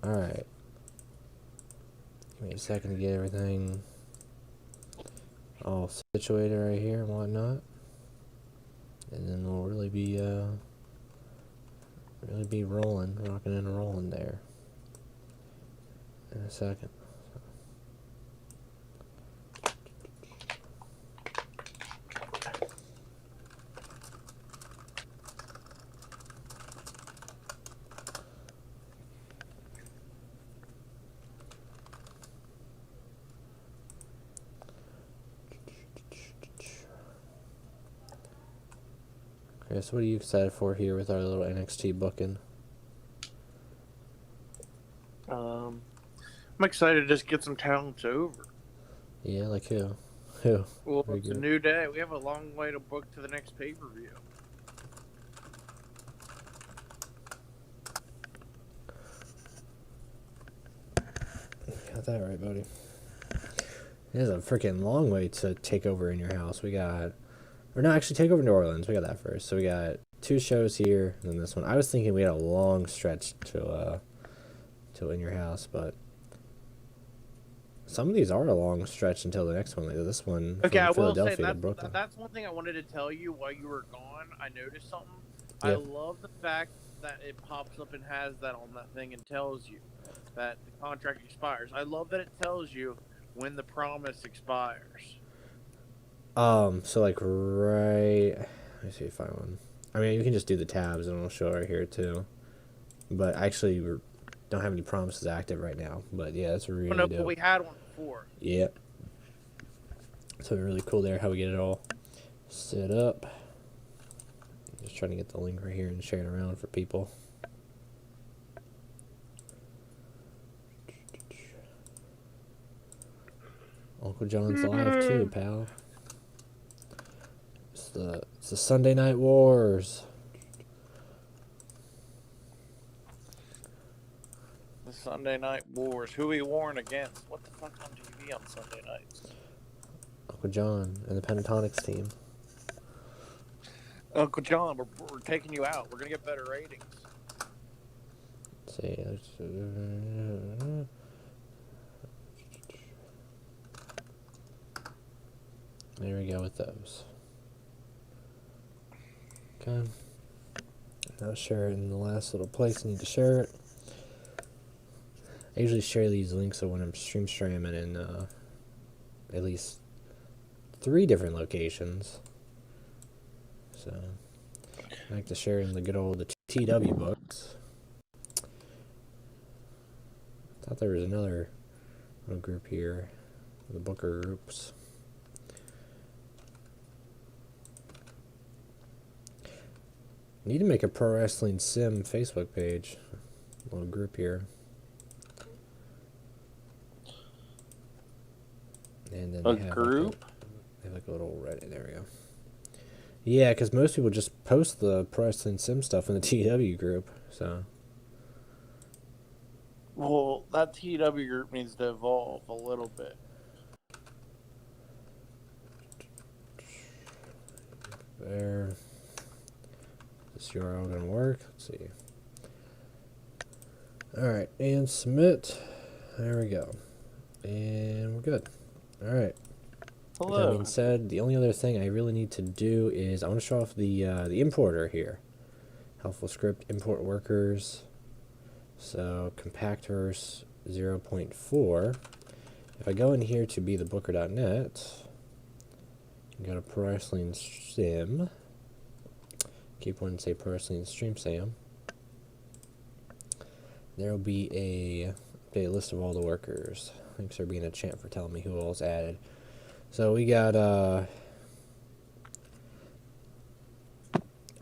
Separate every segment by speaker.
Speaker 1: Alright. Give me a second to get everything all situated right here and whatnot. And then we'll really be rolling, rocking and rolling there in a second. Okay, so what are you excited for here with our little NXT booking?
Speaker 2: I'm excited to just get some talents over.
Speaker 1: Yeah, like who? Who?
Speaker 2: Well,
Speaker 1: Very
Speaker 2: it's a
Speaker 1: good.
Speaker 2: new day. We have a long way to book to the next pay-per-view.
Speaker 1: Got that right, buddy. It is a freaking long way to take over in your house. We got, or no, actually take over New Orleans. We got that first. So we got 2 shows here, and then this one. I was thinking we had a long stretch to in your house, but some of these are a long stretch until the next one. Like this one from
Speaker 2: Okay, I will say
Speaker 1: Philadelphia to Brooklyn.
Speaker 2: that's one thing I wanted to tell you while you were gone. I noticed something.
Speaker 1: Yeah.
Speaker 2: I love the fact that it pops up and has that on that thing and tells you that the contract expires. I love that it tells you when the promise expires.
Speaker 1: So like right, let me see if I find one. I mean, you can just do the tabs and it'll show right here too. But actually, we don't have any promises active right now. But yeah, that's really dope.
Speaker 2: But we had one before.
Speaker 1: Yeah. So really cool there how we get it all set up. Just trying to get the link right here and share it around for people. Uncle John's live too, pal. It's the Sunday Night Wars.
Speaker 2: The Sunday Night Wars. Who we warring against? What the fuck on TV on Sunday nights?
Speaker 1: Uncle John and the Pentatonics team.
Speaker 2: Uncle John, we're taking you out. We're gonna get better ratings.
Speaker 1: Let's see. There we go with those. Okay. Now share it in the last little place I need to share it. I usually share these links so when I'm streaming in at least 3 different locations. So I like to share in the good old the TW books. Thought there was another little group here, the Booker groups. Need to make a Pro Wrestling Sim Facebook page. A little group here. And then
Speaker 2: A
Speaker 1: they have
Speaker 2: group?
Speaker 1: They have like a little Reddit. There we go. Yeah, because most people just post the Pro Wrestling Sim stuff in the TW group. So.
Speaker 2: Well, that TW group needs to evolve a little bit.
Speaker 1: There. Is this URL gonna work? Let's see. Alright, and submit. There we go. And we're good. Alright.
Speaker 2: Hello.
Speaker 1: That being said, the only other thing I really need to do is I want to show off the importer here. Helpful script import workers. So compactors 0.4. If I go in here to bethebooker.net, go to Pro Wrestling Sim. Keep one and say Pro Wrestling Stream Sam. There will be a list of all the workers. Thanks for being a champ for telling me who all's added. So we got oh,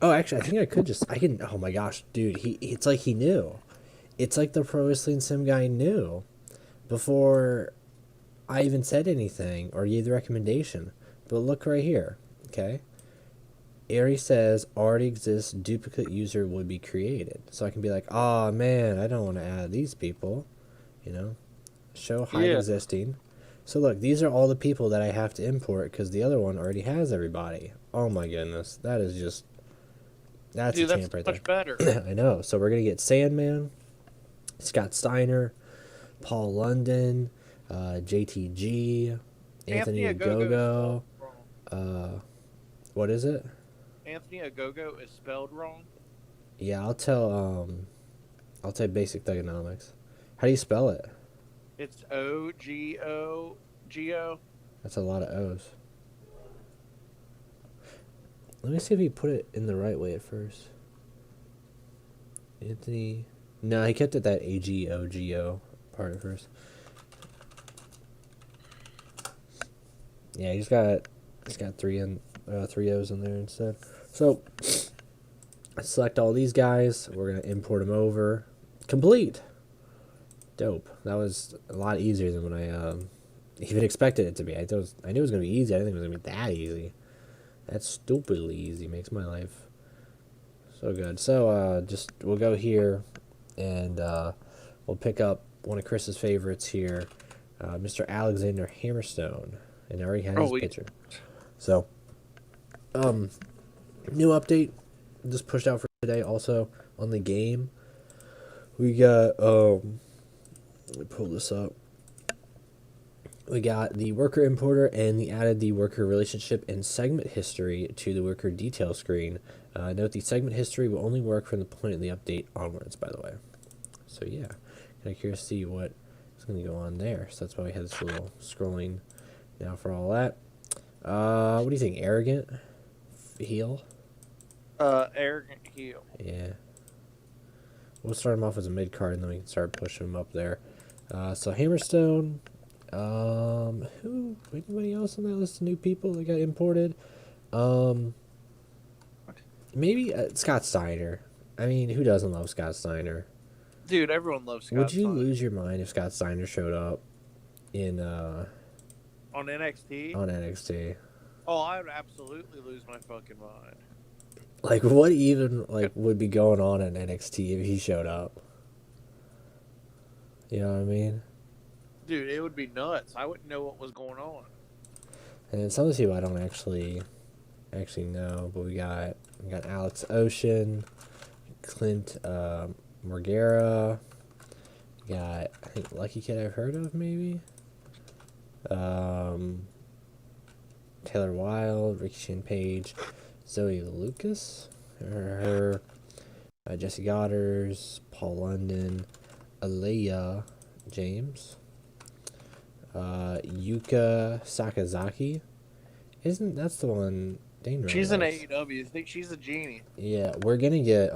Speaker 1: actually I think I could just oh my gosh, dude, it's like he knew. It's like the Pro Wrestling Sim guy knew before I even said anything or gave the recommendation. But look right here, okay? It already says already exists, duplicate user would be created. So I can be like, oh man, I don't want to add these people, you know? Show hide existing. So look, these are all the people that I have to import because the other one already has everybody. Oh my goodness, that is just, that's a champ right there.
Speaker 2: Much better.
Speaker 1: I know. So we're gonna get Sandman, Scott Steiner, Paul London, JTG, Anthony Ogogo. What is it?
Speaker 2: Anthony Ogogo is spelled wrong.
Speaker 1: Yeah, I'll tell Basic Thugonomics. How do you spell it?
Speaker 2: It's Ogogo.
Speaker 1: That's a lot of O's. Let me see if he put it in the right way at first. Anthony. No, he kept it that AGOGO part at first. Yeah, he's got three O's in there instead. So select all these guys. We're gonna import them over. Complete. Dope. That was a lot easier than what I even expected it to be. I knew it was gonna be easy. I didn't think it was gonna be that easy. That's stupidly easy. Makes my life so good. So we'll go here and we'll pick up one of Chris's favorites here, Mr. Alexander Hammerstone, and I already had his picture. So, new update just pushed out for today. Also on the game, we got let me pull this up. We got the worker importer, and we added the worker relationship and segment history to the worker detail screen. Note the segment history will only work from the point of the update onwards, by the way. So yeah, kind of curious to see what is going to go on there. So that's why we had this little scrolling now for all that. What do you think? Arrogant heel?
Speaker 2: Arrogant heel.
Speaker 1: Yeah. We'll start him off as a mid card, and then we can start pushing him up there. So Hammerstone. Anybody else on that list of new people that got imported? Maybe Scott Steiner. I mean, who doesn't love Scott Steiner?
Speaker 2: Dude, everyone loves Scott
Speaker 1: Would you
Speaker 2: Steiner.
Speaker 1: lose your mind if Scott Steiner showed up in
Speaker 2: on NXT?
Speaker 1: On NXT.
Speaker 2: Oh, I would absolutely lose my fucking mind.
Speaker 1: Like, what even would be going on in NXT if he showed up? You know what I mean?
Speaker 2: Dude, it would be nuts. I wouldn't know what was going on.
Speaker 1: And some of the people I don't actually know, but we got Alex Ocean, Clint Morgera, we got, I think, Lucky Kid I've heard of, maybe. Taylor Wilde, Ricky Shane Page, Zoe Lucas, Jesse Goddard, Paul London, Aliyah James, Yuka Sakazaki. That's the one Dane really
Speaker 2: She's an
Speaker 1: likes.
Speaker 2: AEW. I think she's a genie.
Speaker 1: Yeah, we're gonna get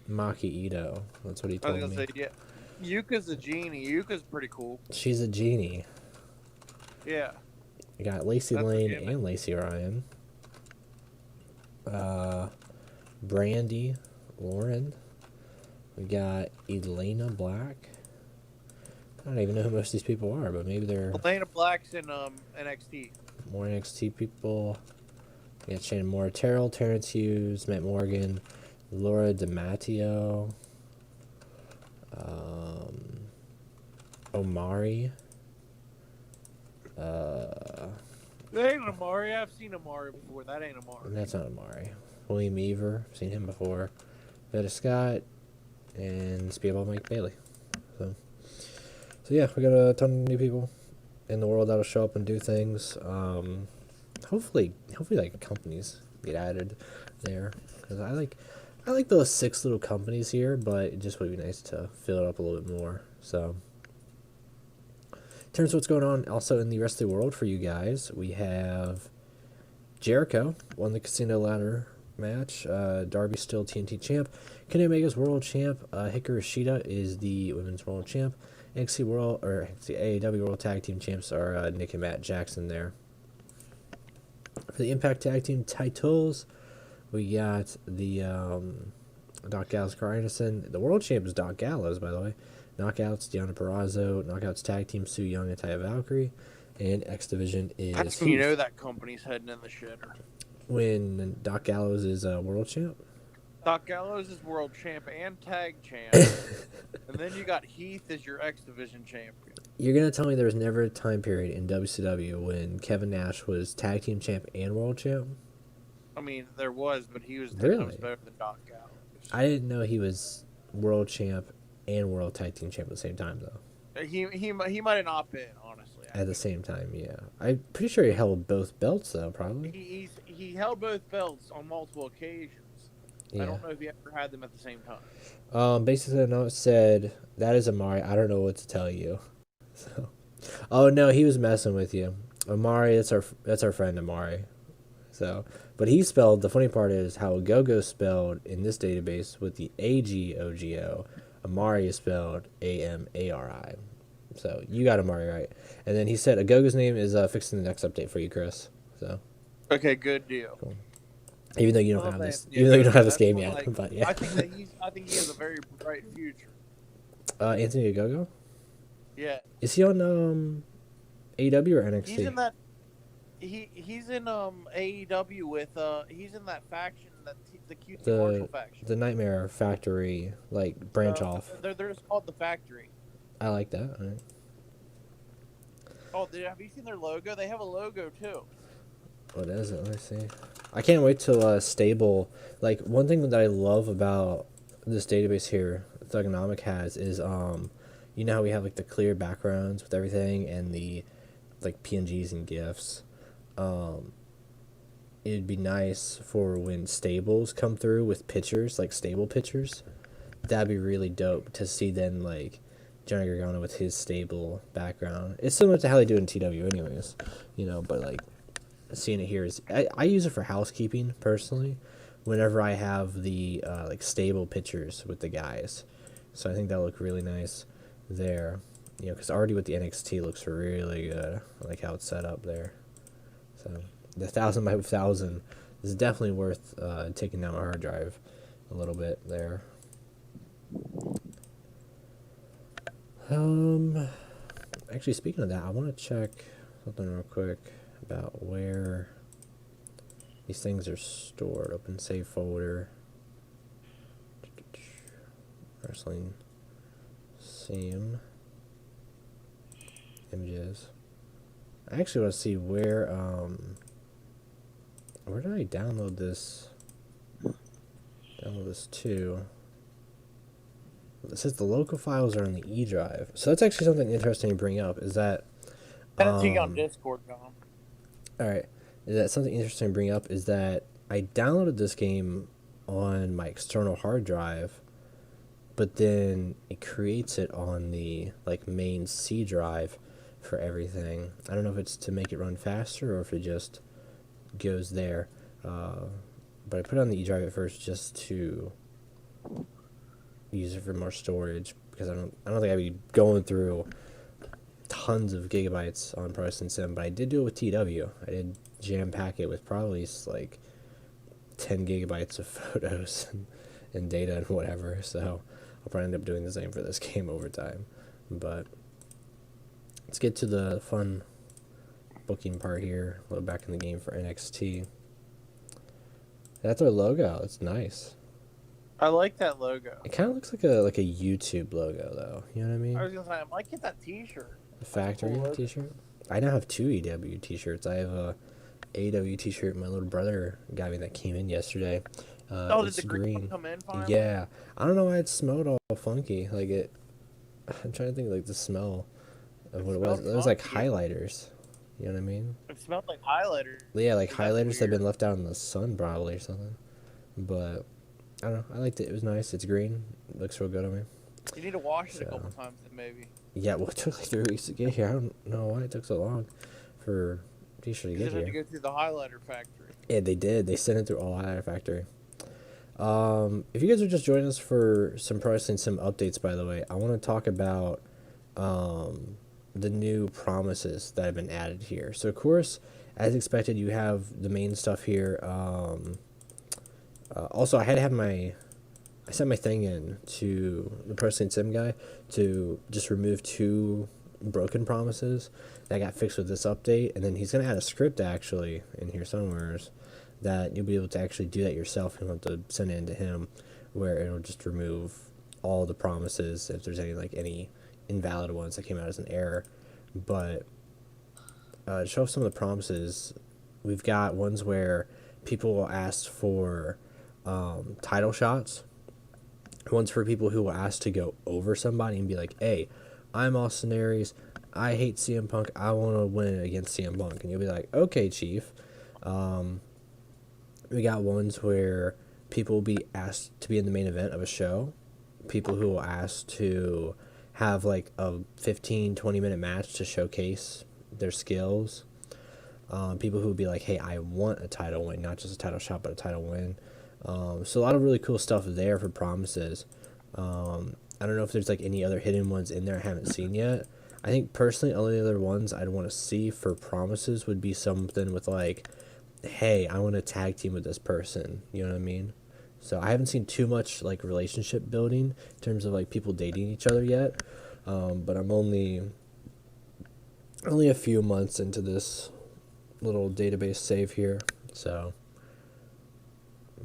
Speaker 1: Maki Ito. That's what he told me.
Speaker 2: I was gonna say, yeah. Yuka's a genie. Yuka's pretty cool.
Speaker 1: She's a genie.
Speaker 2: Yeah.
Speaker 1: We got Lacey Lane and Lacey Ryan. Brandy Lauren. We got Elena Black. I don't even know who most of these people are, but maybe they're...
Speaker 2: Elena Black's in NXT.
Speaker 1: More NXT people. We got Shannon Moore, Terrence Hughes, Matt Morgan, Laura DiMatteo, Omari.
Speaker 2: That ain't Amari. I've seen Amari before. That ain't Amari.
Speaker 1: That's not Amari. William Ever. I've seen him before. Veda Scott. And Speedball Mike Bailey. So yeah, we got a ton of new people in the world that'll show up and do things. Hopefully like companies get added there, because I like those 6 little companies here, but it just would be nice to fill it up a little bit more. So in terms of what's going on also in the rest of the world for you guys, we have Jericho won the Casino Ladder match. Darby's still TNT champ. Kenny Omega's world champ. Hikaru Shida is the women's world champ. NXT World, or NXT AEW World Tag Team champs are Nick and Matt Jackson there. For the Impact Tag Team titles, we got the Doc Gallows, Carl Anderson. The world champ is Doc Gallows, by the way. Knockouts, Deonna Purrazzo. Knockouts Tag Team, Su Young and Taya Valkyrie. And X Division is...
Speaker 2: That's when you know that company's heading in the shitter.
Speaker 1: When Doc Gallows is world champ?
Speaker 2: Doc Gallows is world champ and tag champ. And then you got Heath as your X Division champion.
Speaker 1: You're going to tell me there was never a time period in WCW when Kevin Nash was tag team champ and world champ?
Speaker 2: I mean, there was, but he was 10
Speaker 1: Really?
Speaker 2: times better than Doc Gallows.
Speaker 1: I didn't know he was world champ and World Tag Team Champ at the same time, though.
Speaker 2: He might have not been, honestly.
Speaker 1: At the same time, yeah. I'm pretty sure he held both belts, though, probably.
Speaker 2: He held both belts on multiple occasions. Yeah. I don't know if he ever had them at the same time.
Speaker 1: Basically, the note said, "That is Amari. I don't know what to tell you." So, oh no, he was messing with you, Amari. That's our friend Amari. So, but he spelled. The funny part is how Agogo spelled in this database with the Agogo. Amari is spelled Amari. So you got Amari right. And then he said Agogo's name is fixing the next update for you, Chris. So.
Speaker 2: Okay, good deal.
Speaker 1: Cool. Even though you don't have this, even though you don't have this game yet, but yeah.
Speaker 2: I think he has a very bright future.
Speaker 1: Anthony Agogo.
Speaker 2: Yeah.
Speaker 1: Is he on AEW or NXT?
Speaker 2: He's in that. He's in AEW with he's in that faction, the QT Marshall faction.
Speaker 1: The Nightmare Factory, like, branch off.
Speaker 2: They're just called the Factory.
Speaker 1: I like that. All right.
Speaker 2: Oh, have you seen their logo? They have a logo too.
Speaker 1: What is it? Let me see. I can't wait till stable. Like, one thing that I love about this database here, Thugonomic has, is you know how we have like the clear backgrounds with everything and the like PNGs and GIFs. It'd be nice for when stables come through with pictures, like stable pictures. That'd be really dope to see then, like, Johnny Gargano with his stable background. It's similar to how they do it in TW anyways, you know, but like seeing it here is, I use it for housekeeping personally whenever I have the like stable pictures with the guys. So I think that'll look really nice there, you know, because already with the NXT looks really good. I like how it's set up there. So the 1000x1000 is definitely worth taking down my hard drive a little bit there. Actually, speaking of that, I want to check something real quick about where these things are stored. Open save folder. Wrestling Sim images. I actually want to see where did I download this? Download this to. It says the local files are on the E drive. So that's actually something interesting to bring up. Is that
Speaker 2: on Discord, John.
Speaker 1: Alright. Is that something interesting to bring up is that I downloaded this game on my external hard drive, but then it creates it on the like main C drive for everything. I don't know if it's to make it run faster or if it just goes there. But I put it on the E drive at first just to use it for more storage because I don't think I'd be going through tons of gigabytes on Pro Wrestling Sim, but I did do it with TW. I did jam pack it with probably like 10 gigabytes of photos and data and whatever, so I'll probably end up doing the same for this game over time. But let's get to the fun booking part here. Load back in the game for NXT. That's our logo. It's nice.
Speaker 2: I like that logo.
Speaker 1: It kind of looks like a YouTube logo, though. You know what I mean?
Speaker 2: I was gonna say I might get that T-shirt.
Speaker 1: The factory T-shirt. I now have 2 EW T-shirts. I have a AW T-shirt. My little brother got me that came in yesterday.
Speaker 2: Did the green come in finally?
Speaker 1: Yeah, I don't know why it smelled all funky. Like it. I'm trying to think like the smell of what it was. It was like highlighters. You know what I mean?
Speaker 2: It smelled like highlighters.
Speaker 1: Yeah, like highlighters that have been left out in the sun probably or something. But I don't know. I liked it. It was nice. It's green. It looks real good on me.
Speaker 2: You need to wash it a couple times then maybe.
Speaker 1: Yeah, well, it took like 3 weeks to get here. I don't know why it took so long for T-shirt to get here.
Speaker 2: They had to go through the highlighter factory.
Speaker 1: Yeah, they did. They sent it through all highlighter factory. If you guys are just joining us for some Pro Wrestling Sim updates, by the way, I want to talk about the new promises that have been added here. So, of course, as expected, you have the main stuff here. Also, I had to have I sent my thing in to the Pro Wrestling Sim guy to just remove 2 broken promises that got fixed with this update, and then he's going to add a script actually in here somewhere that you'll be able to actually do that yourself. You don't have to send it in to him, where it'll just remove all the promises if there's any invalid ones that came out as an error. But to show off some of the promises, we've got ones where people will ask for title shots One's for people who will ask to go over somebody and be like, hey, I'm Austin Aries. I hate CM Punk. I want to win against CM Punk. And you'll be like, okay, Chief. We got ones where people will be asked to be in the main event of a show. People who will ask to have like a 15-20 minute match to showcase their skills. People who would be like, hey, I want a title win, not just a title shot, but a title win. So a lot of really cool stuff there for promises. I don't know if there's like any other hidden ones in there I haven't seen yet. I think personally, only other ones I'd want to see for promises would be something with like, hey, I want to tag team with this person. You know what I mean? So I haven't seen too much like relationship building in terms of like people dating each other yet. But I'm only a few months into this little database save here. So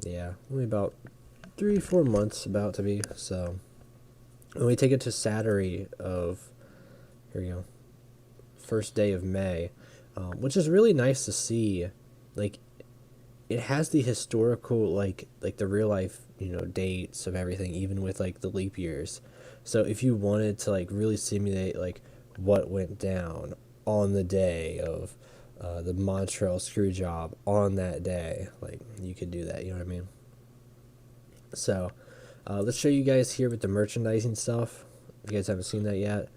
Speaker 1: yeah, only about 3-4 months about to be. So when we take it to Saturday of, here we go, first day of May, which is really nice to see. Like, it has the historical, like the real life, dates of everything, even with like the leap years. So if you wanted to like really simulate like what went down on the day of the Montreal screw job on that day, like you could do that. You know what I mean? So let's show you guys here with the merchandising stuff. If you guys haven't seen that yet,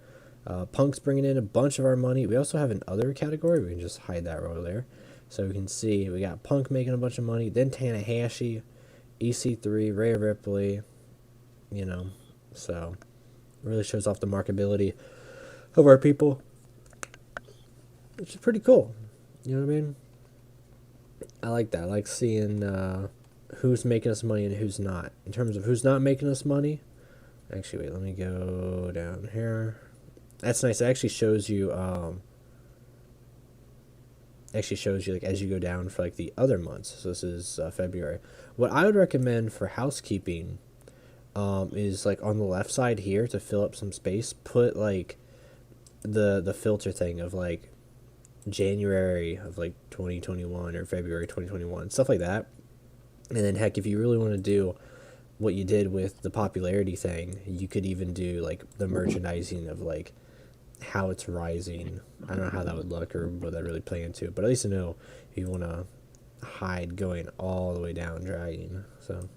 Speaker 1: Punk's bringing in a bunch of our money. We also have an other category. We can just hide that row there. So we can see we got Punk making a bunch of money, then Tanahashi, EC3, Rhea Ripley, so it really shows off the marketability of our people, which is pretty cool. You know what I mean? I like that. I like seeing who's making us money and who's not. In terms of who's not making us money, actually, wait, let me go down here. That's nice. It actually shows you like as you go down for like the other months. So this is February. What I would recommend for housekeeping is like on the left side here to fill up some space, put like the filter thing of like January of like 2021 or February 2021, stuff like that. And then heck, if you really want to do what you did with the popularity thing, you could even do like the merchandising of like how it's rising. I don't know how that would look or what that really play into, but at least I know if you want to hide going all the way down dragging. So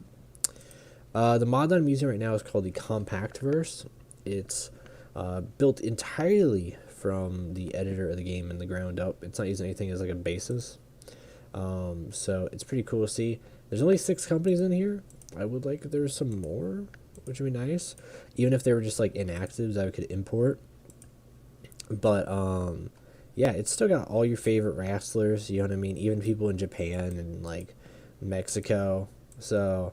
Speaker 1: the mod that I'm using right now is called the Compact Verse. It's built entirely from the editor of the game in the ground up. It's not using anything as like a basis. So it's pretty cool to see. There's only 6 companies in here. I would like if there was some more, which would be nice. Even if they were just like inactives that I could import. But yeah, it's still got all your favorite wrestlers, you know what I mean? Even people in Japan and like Mexico. So,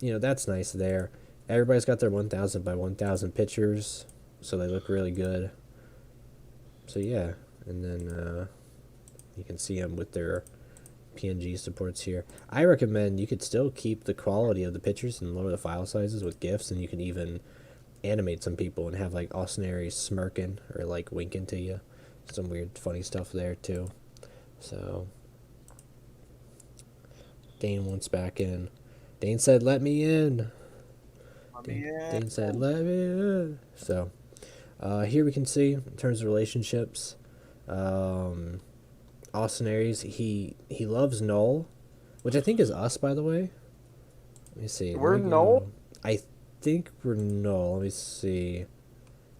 Speaker 1: that's nice there. Everybody's got their 1000 by 1000 pictures, so they look really good. So yeah, and then you can see them with their PNG supports here. I recommend you could still keep the quality of the pictures and lower the file sizes with GIFs, and you can even animate some people and have like Austin Aries smirking or like winking to you. Some weird funny stuff there too. So Dane wants back in. Dane said let me in. Dane said let me in. So here we can see in terms of relationships, Austin Aries, he loves Null, which I think is us, by the way. Let me see.
Speaker 3: We're Null?
Speaker 1: I think we're Null. Let me see.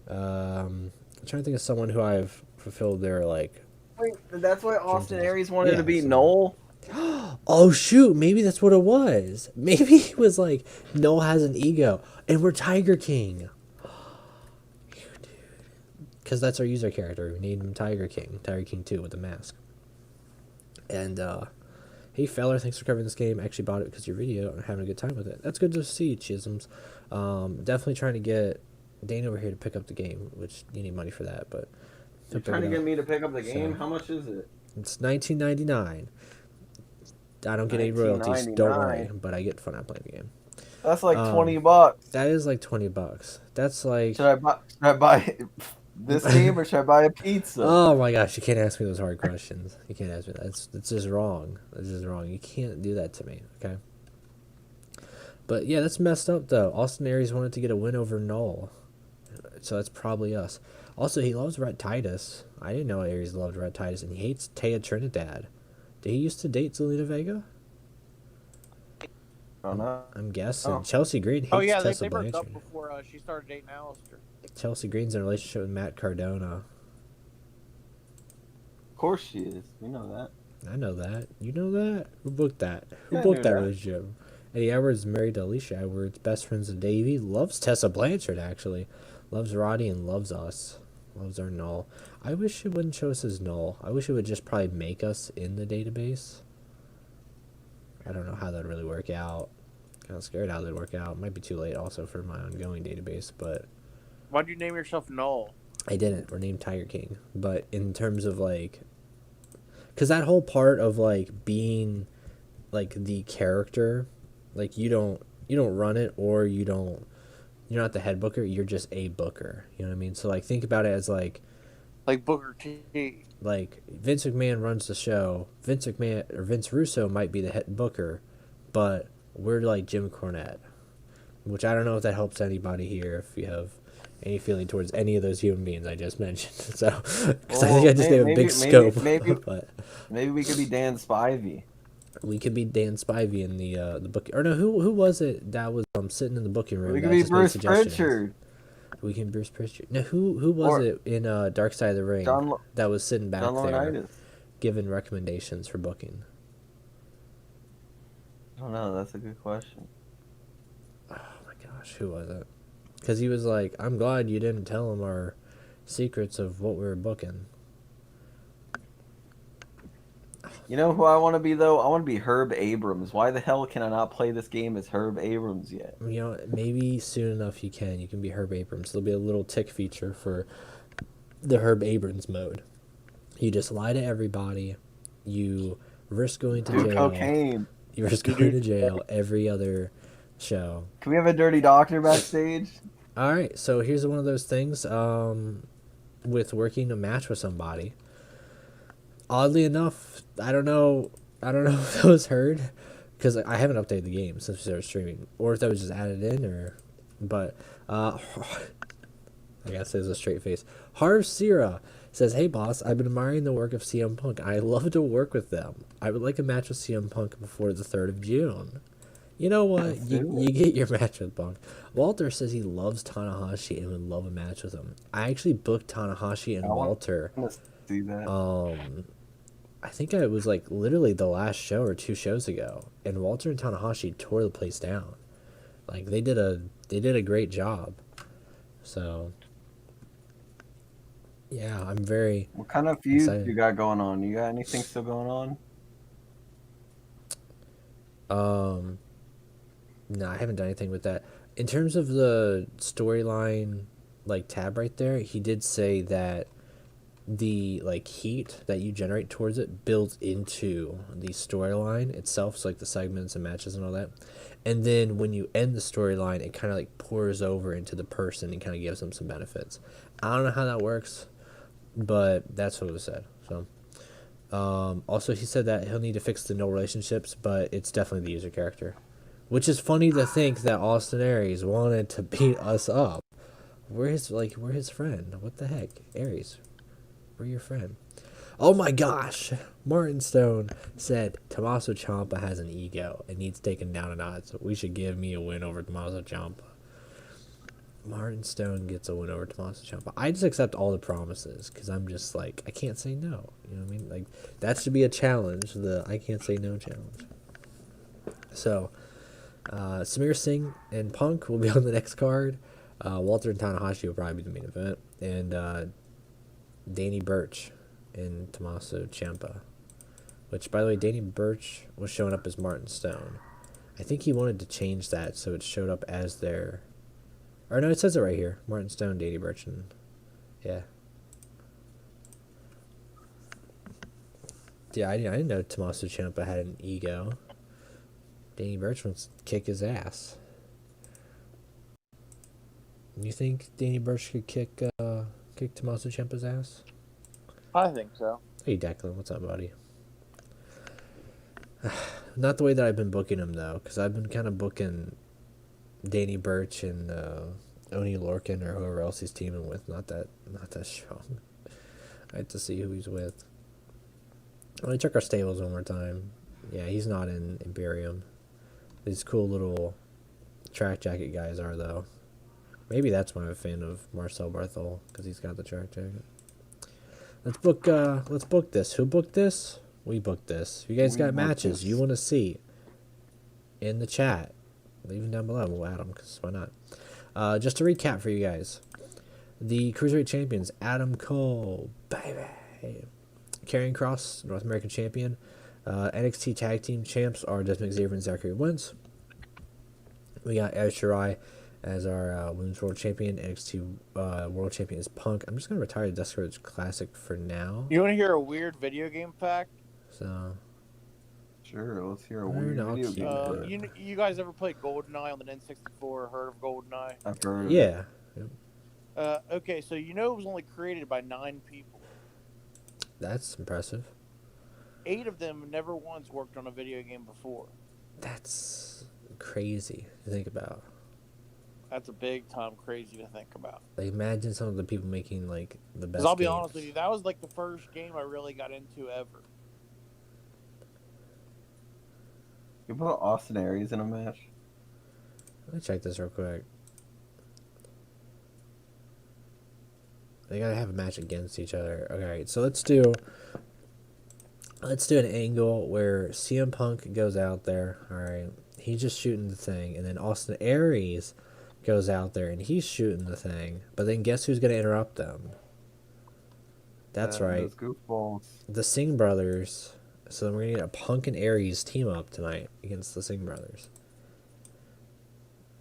Speaker 1: I'm trying to think of someone who I've fulfilled their like.
Speaker 3: Wait, that's why Austin Aries wanted to be
Speaker 1: so.
Speaker 3: Null?
Speaker 1: Oh shoot, maybe that's what it was. Maybe it was like Null has an ego and we're Tiger King. Because that's our user character. We named him Tiger King 2 with a mask. And hey feller, thanks for covering this game. I actually bought it because of your video and I'm having a good time with it. That's good to see, Chisms. Definitely trying to get Dane over here to pick up the game, which you need money for that, but
Speaker 3: you're trying to get me to pick up the game? So, how much is it?
Speaker 1: It's $19.99. I don't get any royalties, don't worry, but I get fun out playing the game.
Speaker 3: That's like $20.
Speaker 1: That is like $20. That's like.
Speaker 3: Should I buy this game or should I buy a pizza?
Speaker 1: Oh my gosh, you can't ask me those hard questions. You can't ask me that. That's just wrong. That's just wrong. You can't do that to me, okay? But yeah, that's messed up though. Austin Aries wanted to get a win over Null, so that's probably us. Also, he loves Rhett Titus. I didn't know Aries loved Rhett Titus, and he hates Taya Trinidad. Did he used to date Zelina Vega?
Speaker 3: I don't know.
Speaker 1: I'm guessing.
Speaker 3: Oh.
Speaker 1: Chelsea Green hates
Speaker 2: Oh yeah,
Speaker 1: Tessa
Speaker 2: they broke
Speaker 1: Blanchard.
Speaker 2: up before she started dating Alistair.
Speaker 1: Chelsea Green's in a relationship with Matt Cardona.
Speaker 3: Of course she is. We know that.
Speaker 1: I know that. You know that? Who booked that? Who
Speaker 3: Yeah, I
Speaker 1: booked
Speaker 3: knew
Speaker 1: that
Speaker 3: that.
Speaker 1: relationship? Eddie Edwards is married to Alicia Edwards, best friends with Davey. Loves Tessa Blanchard, actually. Loves Roddy and loves us. Loves our Null. I wish it wouldn't show us as Null. I wish it would just probably make us in the database. I don't know how that'd really work out. Kind of scared how that'd work out. Might be too late also for my ongoing database, but
Speaker 2: Why'd you name yourself Null?
Speaker 1: I didn't. We're named Tiger King. But in terms of like, because that whole part of like being like the character, like you don't run it, or you're not the head booker, you're just a booker. You know what I mean? So like think about it as like
Speaker 2: Booker T.
Speaker 1: like Vince McMahon runs the show. Vince McMahon or Vince Russo might be the head booker, but we're like Jim Cornette, which I don't know if that helps anybody here if you have any feeling towards any of those human beings I just mentioned. So, because I think I just gave a big scope. But
Speaker 3: Maybe we could be Dan Spivey.
Speaker 1: we could be Dan Spivey in the book. Or no, who was it that was sitting in the booking room?
Speaker 3: We
Speaker 1: that
Speaker 3: could be
Speaker 1: just made
Speaker 3: Bruce
Speaker 1: suggestions?
Speaker 3: Pritchard.
Speaker 1: We can Bruce Pritchard. No, who was
Speaker 3: Or
Speaker 1: it in Dark Side of the Ring that was sitting back
Speaker 3: John
Speaker 1: there
Speaker 3: Laurinaitis.
Speaker 1: giving recommendations for booking?
Speaker 3: I don't know. That's a good question.
Speaker 1: Oh my gosh, who was it? Because he was like, I'm glad you didn't tell him our secrets of what we were booking.
Speaker 3: You know who I want to be, though? I want to be Herb Abrams. Why the hell can I not play this game as Herb Abrams yet?
Speaker 1: You know, maybe soon enough you can. You can be Herb Abrams. There'll be a little tick feature for the Herb Abrams mode. You just lie to everybody. You risk going to
Speaker 3: Do
Speaker 1: jail.
Speaker 3: cocaine.
Speaker 1: You risk going to jail every other show.
Speaker 3: Can we have a dirty doctor backstage?
Speaker 1: All right, so here's one of those things with working a match with somebody. Oddly enough, I don't know if that was heard, because I haven't updated the game since we started streaming, or if that was just added in, but I gotta say this with a straight face. Harv Sira says, "Hey boss, I've been admiring the work of CM Punk. I love to work with them. I would like a match with CM Punk before the 3rd of June. You know what? You get your match with Punk." Walter says he loves Tanahashi and would love a match with him. I actually booked Tanahashi and Walter.
Speaker 3: I want to see that.
Speaker 1: I think it was like literally the last show or 2 shows ago, and Walter and Tanahashi tore the place down. Like they did a great job. So yeah, I'm very.
Speaker 3: What kind of feuds
Speaker 1: excited.
Speaker 3: you got going on? You got anything still going on?
Speaker 1: No, I haven't done anything with that. In terms of the storyline, like tab right there, he did say that the like heat that you generate towards it builds into the storyline itself, so like the segments and matches and all that. And then when you end the storyline, it kind of like pours over into the person and kind of gives them some benefits. I don't know how that works, but that's what was said. So also he said that he'll need to fix the no relationships, but it's definitely the user character. Which is funny to think that Austin Aries wanted to beat us up. We're his friend. What the heck? Aries, we're your friend. Oh my gosh. Martin Stone said Tommaso Ciampa has an ego and needs taken down a notch. So we should give me a win over Tommaso Ciampa. Martin Stone gets a win over Tommaso Ciampa. I just accept all the promises because I'm just like, I can't say no. You know what I mean? Like, that should be a challenge, the I can't say no challenge. So Samir Singh and Punk will be on the next card. Walter and Tanahashi will probably be the main event. And Danny Burch and Tommaso Ciampa. Which, by the way, Danny Burch was showing up as Martin Stone. I think he wanted to change that so it showed up as their... Or no, it says it right here. Martin Stone, Danny Burch, and... Yeah. Yeah, I didn't know Tommaso Ciampa had an ego. Danny Burch wants to kick his ass. You think Danny Burch could kick Tommaso Ciampa's ass?
Speaker 2: I think so.
Speaker 1: Hey Declan, what's up, buddy? Not the way that I've been booking him though, because I've been kind of booking Danny Burch and Oni Lorcan or whoever else he's teaming with. Not that strong. I have to see who he's with. Let me check our stables one more time. Yeah, he's not in Imperium. These cool little track jacket guys are, though. Maybe that's why I'm a fan of Marcel Barthol, because he's got the track jacket. Let's book this. Who booked this? We booked this. If you guys got matches you want to see in the chat, leave them down below. We'll add them, because why not? Just to recap for you guys. The Cruiserweight Champions, Adam Cole, baby. Karrion Kross, North American Champion. NXT Tag Team Champs are Desmond Xavier and Zachary Wentz. We got Io Shirai as our Women's World Champion. NXT World Champion is Punk. I'm just going to retire the Dusty Rhodes Classic for now.
Speaker 2: You want to hear a weird video game fact?
Speaker 1: So,
Speaker 3: sure, let's hear a weird video game.
Speaker 2: You guys ever played GoldenEye on the N64 or heard of GoldenEye?
Speaker 3: I've heard of
Speaker 1: yeah.
Speaker 2: Okay, so it was only created by 9 people.
Speaker 1: That's impressive.
Speaker 2: 8 of them never once worked on a video game before.
Speaker 1: That's crazy to think about.
Speaker 2: That's a big time crazy to think about.
Speaker 1: Like, imagine some of the people making like the best.
Speaker 2: Because I'll be
Speaker 1: games.
Speaker 2: honest with you, that was like the first game I really got into ever.
Speaker 3: You put Austin Aries in a match?
Speaker 1: Let me check this real quick. They gotta have a match against each other. Okay, so let's do an angle where CM Punk goes out there. All right, he's just shooting the thing, and then Austin Aries goes out there and he's shooting the thing. But then guess who's gonna interrupt them? That's right,
Speaker 3: Those goofballs.
Speaker 1: the Singh brothers. So then we're gonna get a Punk and Aries team up tonight against the Singh brothers.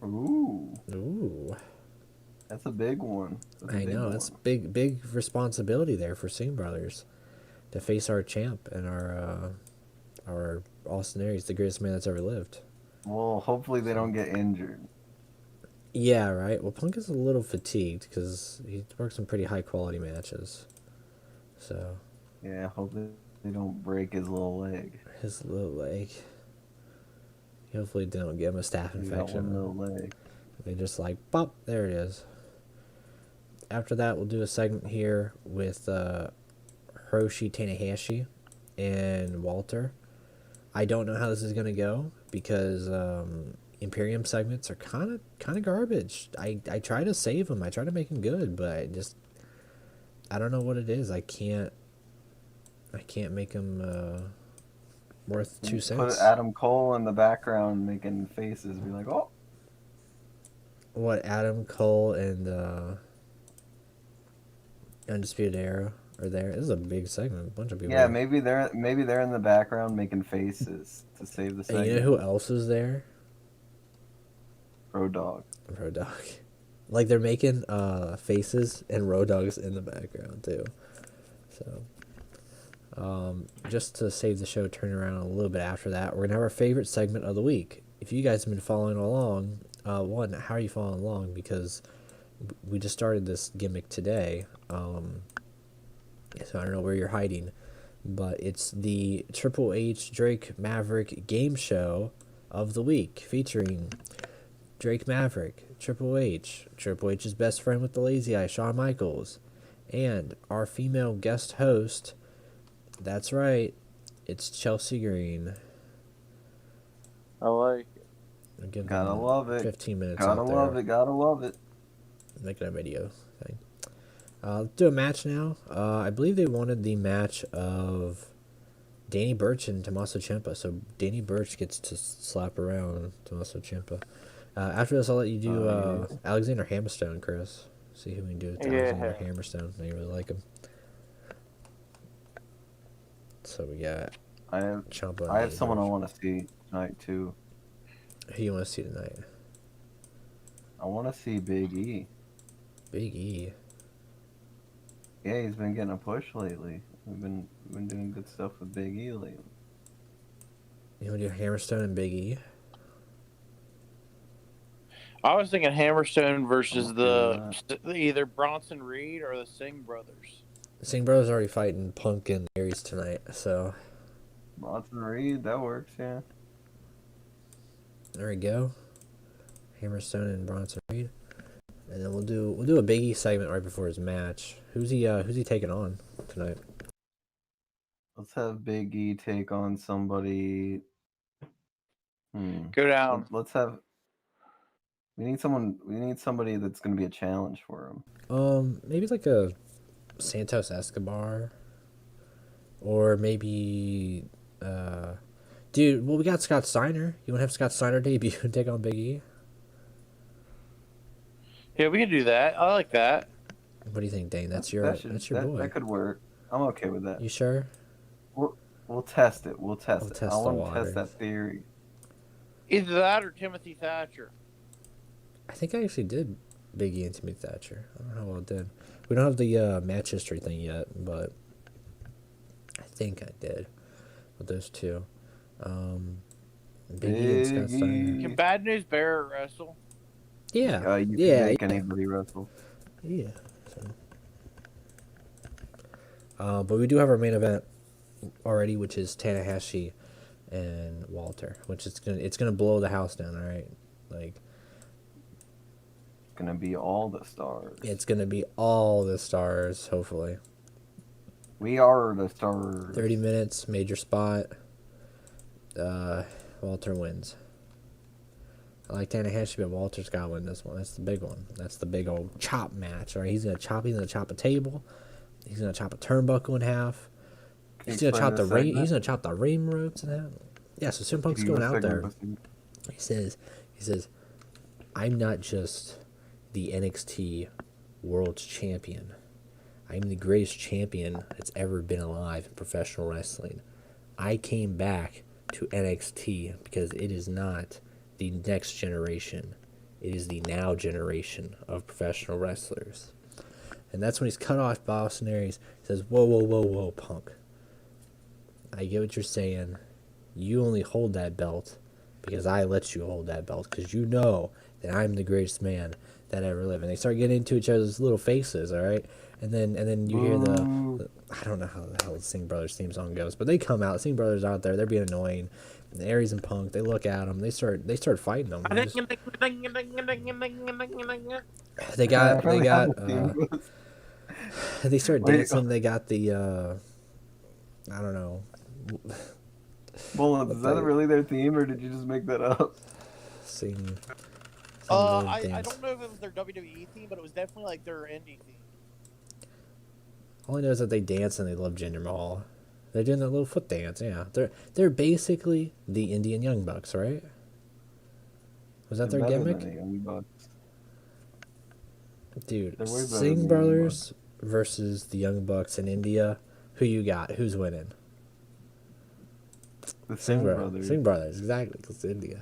Speaker 1: Ooh.
Speaker 3: That's a big one.
Speaker 1: I know, that's big responsibility there for Singh brothers to face our champ and our Austin Aries, the greatest man that's ever lived.
Speaker 3: Well, hopefully they don't get injured.
Speaker 1: Yeah, right. Well, Punk is a little fatigued because he works some pretty high quality matches. So.
Speaker 3: Yeah, hopefully they don't break his little leg.
Speaker 1: His little leg. Hopefully they don't give him a staph infection.
Speaker 3: One little leg.
Speaker 1: They just like, pop, there it is. After that, we'll do a segment here with Hiroshi Tanahashi and Walter. I don't know how this is gonna go because Imperium segments are kind of garbage. I try to save them. I try to make them good, but I don't know what it is. I can't make them worth 2 cents.
Speaker 3: Put Adam Cole in the background making faces. Be like, oh.
Speaker 1: What, Adam Cole and Undisputed Era are there? This is a big segment. A bunch of people.
Speaker 3: Yeah, maybe they're in the background making faces to save the segment.
Speaker 1: And you know who else is there?
Speaker 3: Road Dogg.
Speaker 1: Road Dogg. Like, they're making faces and Road Dogg's in the background too. So just to save the show, turn around a little bit after that, we're gonna have our favorite segment of the week. If you guys have been following along, one, how are you following along? Because we just started this gimmick today. So I don't know where you're hiding, but it's the Triple H Drake Maverick game show of the week featuring Drake Maverick, Triple H's best friend with the lazy eye, Shawn Michaels, and our female guest host. That's right, it's Chelsea Green.
Speaker 2: I like it.
Speaker 3: Gotta love it.
Speaker 1: 15 minutes.
Speaker 3: Gotta love it.
Speaker 1: Making a video thing. Let's do a match now. I believe they wanted the match of Danny Burch and Tommaso Ciampa, so Danny Burch gets to slap around Tommaso Ciampa. After this, I'll let you do Alexander Hammerstone, Chris. See who we can do with Alexander Hammerstone. I really like him. So we got Ciampa.
Speaker 3: I have someone I want to see tonight too.
Speaker 1: Who you want to see tonight?
Speaker 3: I want to see Big E.
Speaker 1: Big E.
Speaker 3: Yeah, he's been getting a push lately. We've been doing good stuff with Big E lately.
Speaker 1: You want to do Hammerstone and Big E?
Speaker 2: I was thinking Hammerstone versus either Bronson Reed or the Singh brothers.
Speaker 1: The Singh brothers are already fighting Punk and Aries tonight, so.
Speaker 3: Bronson Reed, that works, yeah.
Speaker 1: There we go. Hammerstone and Bronson Reed, and then we'll do a Big E segment right before his match. Who's he taking on tonight?
Speaker 3: Let's have Big E take on somebody.
Speaker 2: Go down.
Speaker 3: Let's have. We need somebody that's going to be a challenge for him.
Speaker 1: Maybe like a Santos Escobar, or maybe, dude. Well, we got Scott Steiner. You want to have Scott Steiner debut and take on Big E?
Speaker 2: Yeah, we can do that. I like that.
Speaker 1: What do you think, Dane? That's your boy.
Speaker 3: That could work. I'm okay with that.
Speaker 1: You sure?
Speaker 3: We'll test it. We'll test it. I
Speaker 1: the
Speaker 3: want to
Speaker 1: waters.
Speaker 3: test that theory.
Speaker 2: Either that or Timothy Thatcher.
Speaker 1: I think I actually did Big E and Timothy Thatcher. I don't know how well it did. We don't have the match history thing yet, but I think I did with those two. Big E and Scott Steiner.
Speaker 2: Can Bad News Bear wrestle?
Speaker 1: Yeah.
Speaker 3: You can make anybody wrestle.
Speaker 1: Yeah. But we do have our main event already, which is Tanahashi and Walter, which it's gonna blow the house down. All right, like
Speaker 3: it's gonna be all the stars.
Speaker 1: It's gonna be all the stars. Hopefully,
Speaker 3: we are the stars.
Speaker 1: 30 minutes, major spot. Walter wins. I like Tanahashi, but Walter's got to win this one. That's the big one. That's the big old chop match. All right, he's gonna chop a table. He's gonna chop a turnbuckle in half. He's gonna chop the ring ropes in half. Yeah, so CM Punk's going out there. He says, I'm not just the NXT World Champion. I'm the greatest champion that's ever been alive in professional wrestling. I came back to NXT because it is not the next generation. It is the now generation of professional wrestlers. And that's when he's cut off by Austin Aries. He says, whoa, Punk. I get what you're saying. You only hold that belt because I let you hold that belt because you know that I'm the greatest man that ever lived. And they start getting into each other's little faces, all right? And then you hear the I don't know how the hell the Singh Brothers theme song goes, but they come out. Singh Brothers out there. They're being annoying. And Aries and Punk, they look at them. They start fighting them. They start dancing. They got the I don't know.
Speaker 3: Well, is that really their theme, or did you just make that up?
Speaker 1: Sing.
Speaker 2: I don't know if it was their WWE theme, but it was definitely like their indie theme.
Speaker 1: All I know is that they dance and they love Jinder Mahal. They're doing that little foot dance, yeah. They're basically the Indian Young Bucks, right? Was that their gimmick? Dude, Singh Brothers versus the Young Bucks in India. Who you got? Who's winning?
Speaker 3: The Singh Brothers.
Speaker 1: Singh Brothers, exactly, because it's India.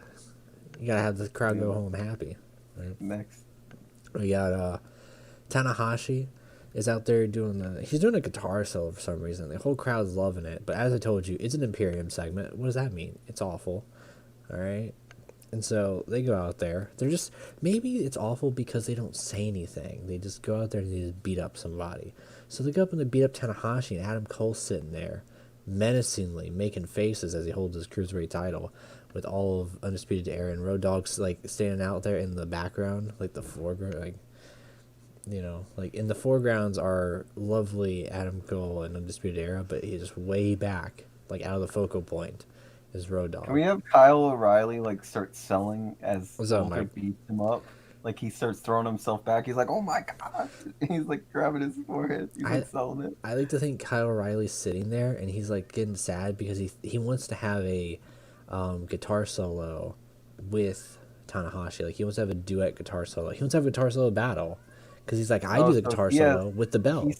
Speaker 1: You gotta have the crowd go home happy. Right?
Speaker 3: Next.
Speaker 1: We got Tanahashi is out there he's doing a guitar solo for some reason. The whole crowd's loving it. But as I told you, it's an Imperium segment. What does that mean? It's awful. All right? And so they go out there. They're just, maybe it's awful because they don't say anything. They just go out there and they just beat up somebody. So they go up and they beat up Tanahashi, and Adam Cole's sitting there menacingly making faces as he holds his Cruiserweight title with all of Undisputed Era, and Road Dogg's like standing out there in the background, like the foreground, like, you know, like in the foregrounds are lovely Adam Cole and Undisputed Era, but he's just way back, like out of the focal point, is Road Dogg.
Speaker 3: Can we have Kyle O'Reilly like start selling as
Speaker 1: Walter
Speaker 3: beats him up? Like he starts throwing himself back. He's like, "Oh my god!" He's like grabbing his forehead. He's like selling it.
Speaker 1: I like to think Kyle O'Reilly's sitting there and he's like getting sad because he wants to have a guitar solo with Tanahashi. Like he wants to have a duet guitar solo. He wants to have a guitar solo battle because he's like, I do the guitar solo with the belt.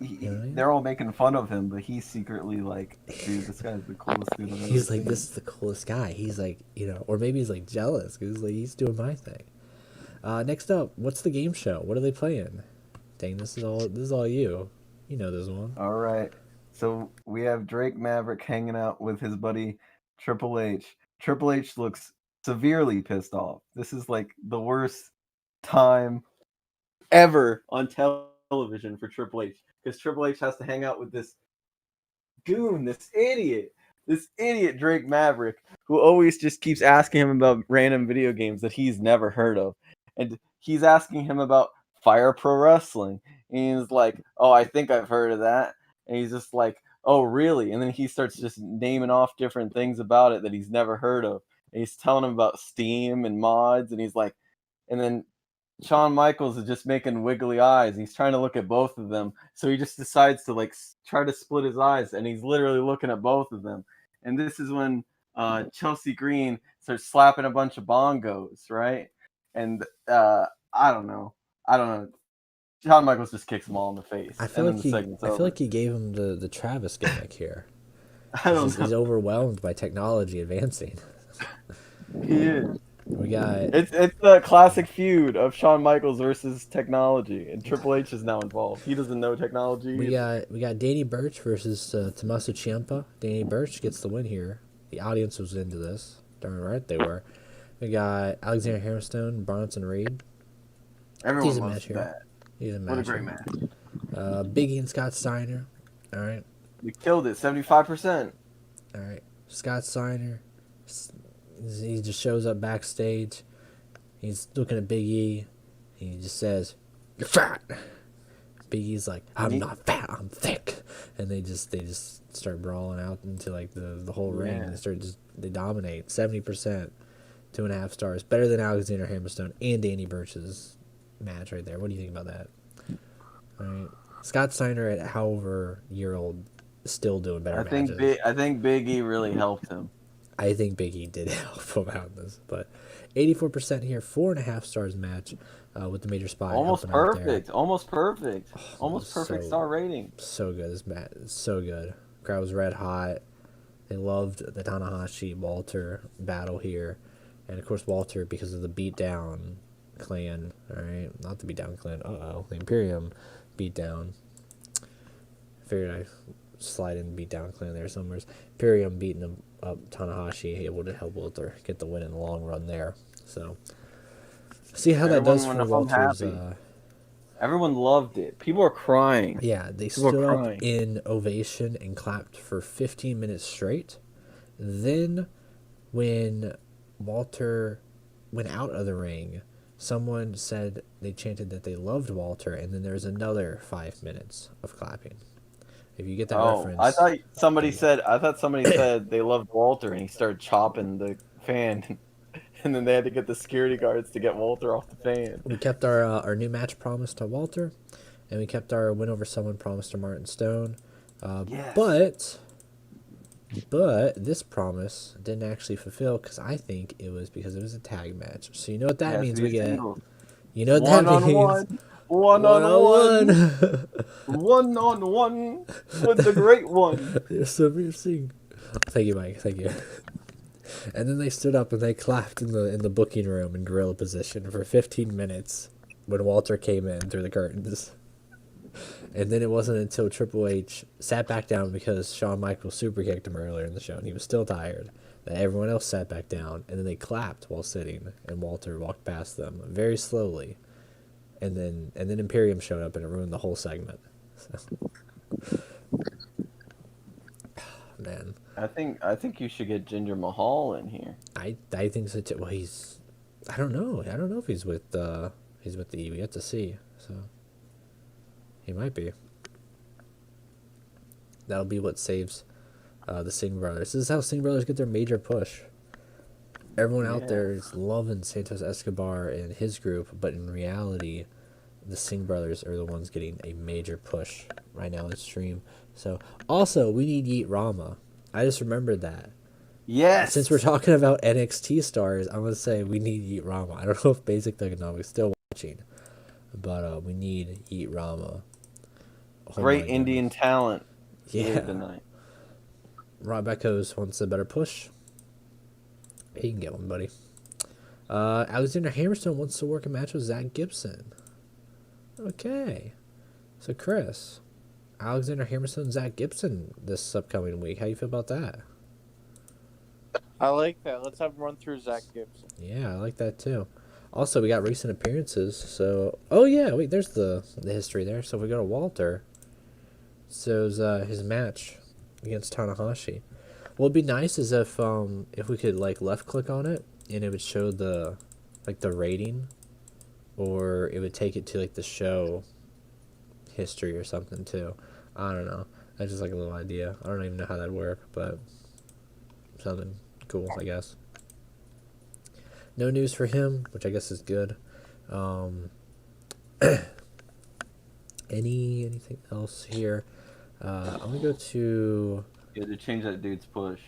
Speaker 3: They're all making fun of him, but he's secretly like, dude, this guy's the coolest dude I've ever
Speaker 1: He's like,
Speaker 3: seen.
Speaker 1: this is the coolest guy. He's like, you know, or maybe he's like jealous because like he's doing my thing. Next up, what's the game show? What are they playing? Dang, this is all you. You know this one.
Speaker 3: All right. So we have Drake Maverick hanging out with his buddy Triple H. Triple H looks severely pissed off. This is like the worst time ever on television for Triple H, because Triple H has to hang out with this goon, this idiot This idiot Drake Maverick, who always just keeps asking him about random video games that he's never heard of. And he's asking him about Fire Pro Wrestling. And he's like, oh, I think I've heard of that. And he's just like, oh, really? And then he starts just naming off different things about it that he's never heard of. And he's telling him about Steam and mods. And he's like, and then Shawn Michaels is just making wiggly eyes. He's trying to look at both of them. So he just decides to like try to split his eyes. And he's literally looking at both of them. And this is when Chelsea Green starts slapping a bunch of bongos, right? And I don't know. Shawn Michaels just kicks them all in the face.
Speaker 1: I feel like he gave him the Travis gimmick here. He's overwhelmed by technology advancing.
Speaker 3: He is.
Speaker 1: We got
Speaker 3: it's the classic feud of Shawn Michaels versus technology, and Triple H is now involved. He doesn't know technology.
Speaker 1: We got Danny Burch versus Tommaso Ciampa. Danny Burch gets the win here. The audience was into this. Darn right they were. We got Alexander Hammerstone, Bronson Reed.
Speaker 3: Everyone loves that.
Speaker 1: What a great match. Biggie and Scott Steiner. All right.
Speaker 3: We killed it. 75%.
Speaker 1: All right. Scott Steiner. He just shows up backstage. He's looking at Big E. He just says, "You're fat." Big E's like, "I'm not fat. I'm thick." And they just start brawling out into like the whole ring. They dominate. 70%, 2.5 stars, better than Alexander Hammerstone and Danny Burch's match right there. What do you think about that? All right, Scott Steiner at however year old still doing better matches.
Speaker 3: I think Big E really helped him.
Speaker 1: I think Big E did help him out in this, but 84% here, 4.5 stars match with the major spot.
Speaker 3: Almost perfect. Star rating.
Speaker 1: So good. This match is so good. Crowd was red hot. They loved the Tanahashi Walter battle here, and of course Walter because of the beatdown clan. All right, not the beatdown clan. The Imperium beatdown. Figured I slide in beatdown clan there somewhere. Imperium beating him up Tanahashi, able to help Walter get the win in the long run there. So, see how that does for Walter's.
Speaker 3: Everyone loved it. People are crying.
Speaker 1: Yeah, they stood up in ovation and clapped for 15 minutes straight. Then, when Walter went out of the ring, someone said they chanted that they loved Walter, and then there's another 5 minutes of clapping. If you get that reference.
Speaker 3: I thought somebody said they loved Walter and he started chopping the fan, and then they had to get the security guards to get Walter off the fan.
Speaker 1: We kept our new match promise to Walter, and we kept our win over someone promise to Martin Stone.
Speaker 3: Yes.
Speaker 1: But this promise didn't actually fulfill because I think it was because it was a tag match. So you know what that means we get.
Speaker 3: Singles.
Speaker 1: You know what that means.
Speaker 3: One-on-one. One-on-one with the great one.
Speaker 1: You're so piercing. Thank you, Mike. Thank you. And then they stood up and they clapped in the booking room in gorilla position for 15 minutes when Walter came in through the curtains. And then it wasn't until Triple H sat back down because Shawn Michaels super kicked him earlier in the show and he was still tired, that everyone else sat back down, and then they clapped while sitting, and Walter walked past them very slowly. And then Imperium showed up and it ruined the whole segment. So. Man.
Speaker 3: I think you should get Jinder Mahal in here.
Speaker 1: I think so too. Well, I don't know. I don't know if he's with the E. We have to see. So he might be. That'll be what saves the Singh brothers. This is how Singh brothers get their major push. Everyone out there is loving Santos Escobar and his group, but in reality, the Singh brothers are the ones getting a major push right now in stream. So, also, we need Yeet Rama. I just remembered that.
Speaker 3: Yes!
Speaker 1: Since we're talking about NXT stars, I'm going to say we need Yeet Rama. I don't know if Basic Thugonomics is still watching, but we need Yeet Rama.
Speaker 3: Great Indian talent.
Speaker 1: Yeah. Rob Echoes wants a better push. He can get one, buddy. Alexander Hammerstone wants to work a match with Zach Gibson. Okay. So, Chris, Alexander Hammerstone and Zach Gibson this upcoming week. How you feel about that?
Speaker 2: I like that. Let's have him run through Zach Gibson.
Speaker 1: Yeah, I like that too. Also, we got recent appearances. So, oh yeah, wait, there's the history there. So, if we go to Walter, so his match against Tanahashi. What'd be nice is if we could like left click on it and it would show the like the rating, or it would take it to like the show history or something too. I don't know. That's just like a little idea. I don't even know how that'd work, but something cool, I guess. No news for him, which I guess is good. Anything else here? I'm gonna go to.
Speaker 3: Yeah, to change that dude's push.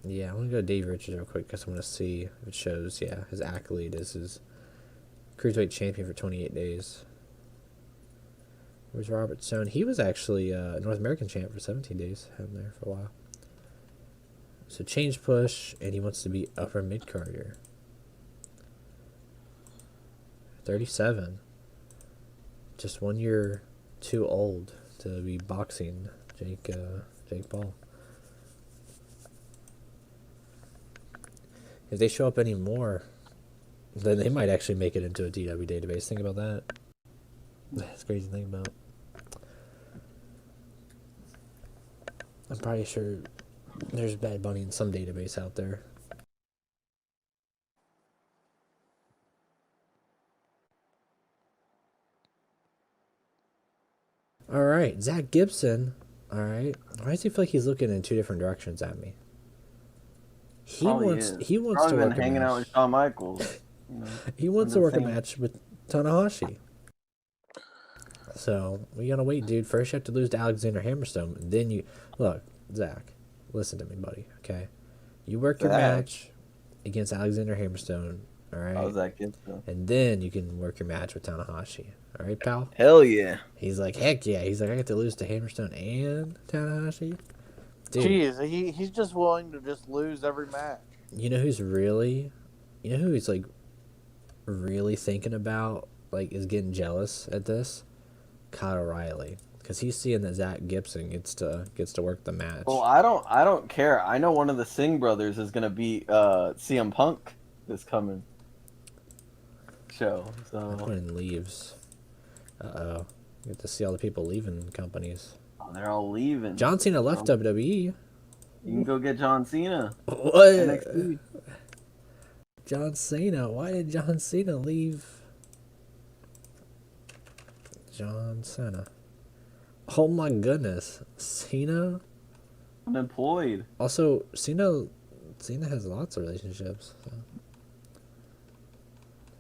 Speaker 1: Yeah, I'm gonna go to Dave Richards real quick because I want to see if it shows. Yeah, his accolade is his cruiserweight champion for 28 days. Where's Robert Stone? He was actually North American champ for 17 days. Had him there for a while. So change push, and he wants to be upper mid carder. 37. Just 1 year too old to be boxing Jake Paul. If they show up anymore, then they might actually make it into a DW database. Think about that. That's crazy to think about. I'm probably sure there's Bad Bunny in some database out there. All right, Zach Gibson. All right, why does he feel like he's looking in two different directions at me? He wants to
Speaker 3: been
Speaker 1: work a
Speaker 3: hanging out with
Speaker 1: match.
Speaker 3: Shawn Michaels. You know,
Speaker 1: He wants to work a match with Tanahashi. So we gotta wait, dude. First, you have to lose to Alexander Hammerstone. Then you look, Zach. Listen to me, buddy. Okay, you work your match against Alexander Hammerstone. All right.
Speaker 3: How's that good stuff?
Speaker 1: And then you can work your match with Tanahashi. All right, pal.
Speaker 3: Hell yeah.
Speaker 1: He's like, heck yeah. He's like, I get to lose to Hammerstone and Tanahashi. Dude,
Speaker 2: Jeez, he's just willing to just lose every match.
Speaker 1: you know who's like really thinking about like is getting jealous at this? Kyle O'Reilly, because he's seeing that Zach Gibson gets to work the match.
Speaker 3: Well, I don't care. I know one of the Singh brothers is gonna be CM Punk this coming show. So
Speaker 1: Everyone leaves. You get to see all the people leaving companies.
Speaker 3: they're all leaving.
Speaker 1: John Cena left WWE.
Speaker 3: You can go get John Cena.
Speaker 1: What?
Speaker 3: NXT.
Speaker 1: John Cena. Why did John Cena leave? John Cena. Oh my goodness. Cena?
Speaker 3: Unemployed.
Speaker 1: Also, Cena has lots of relationships. So.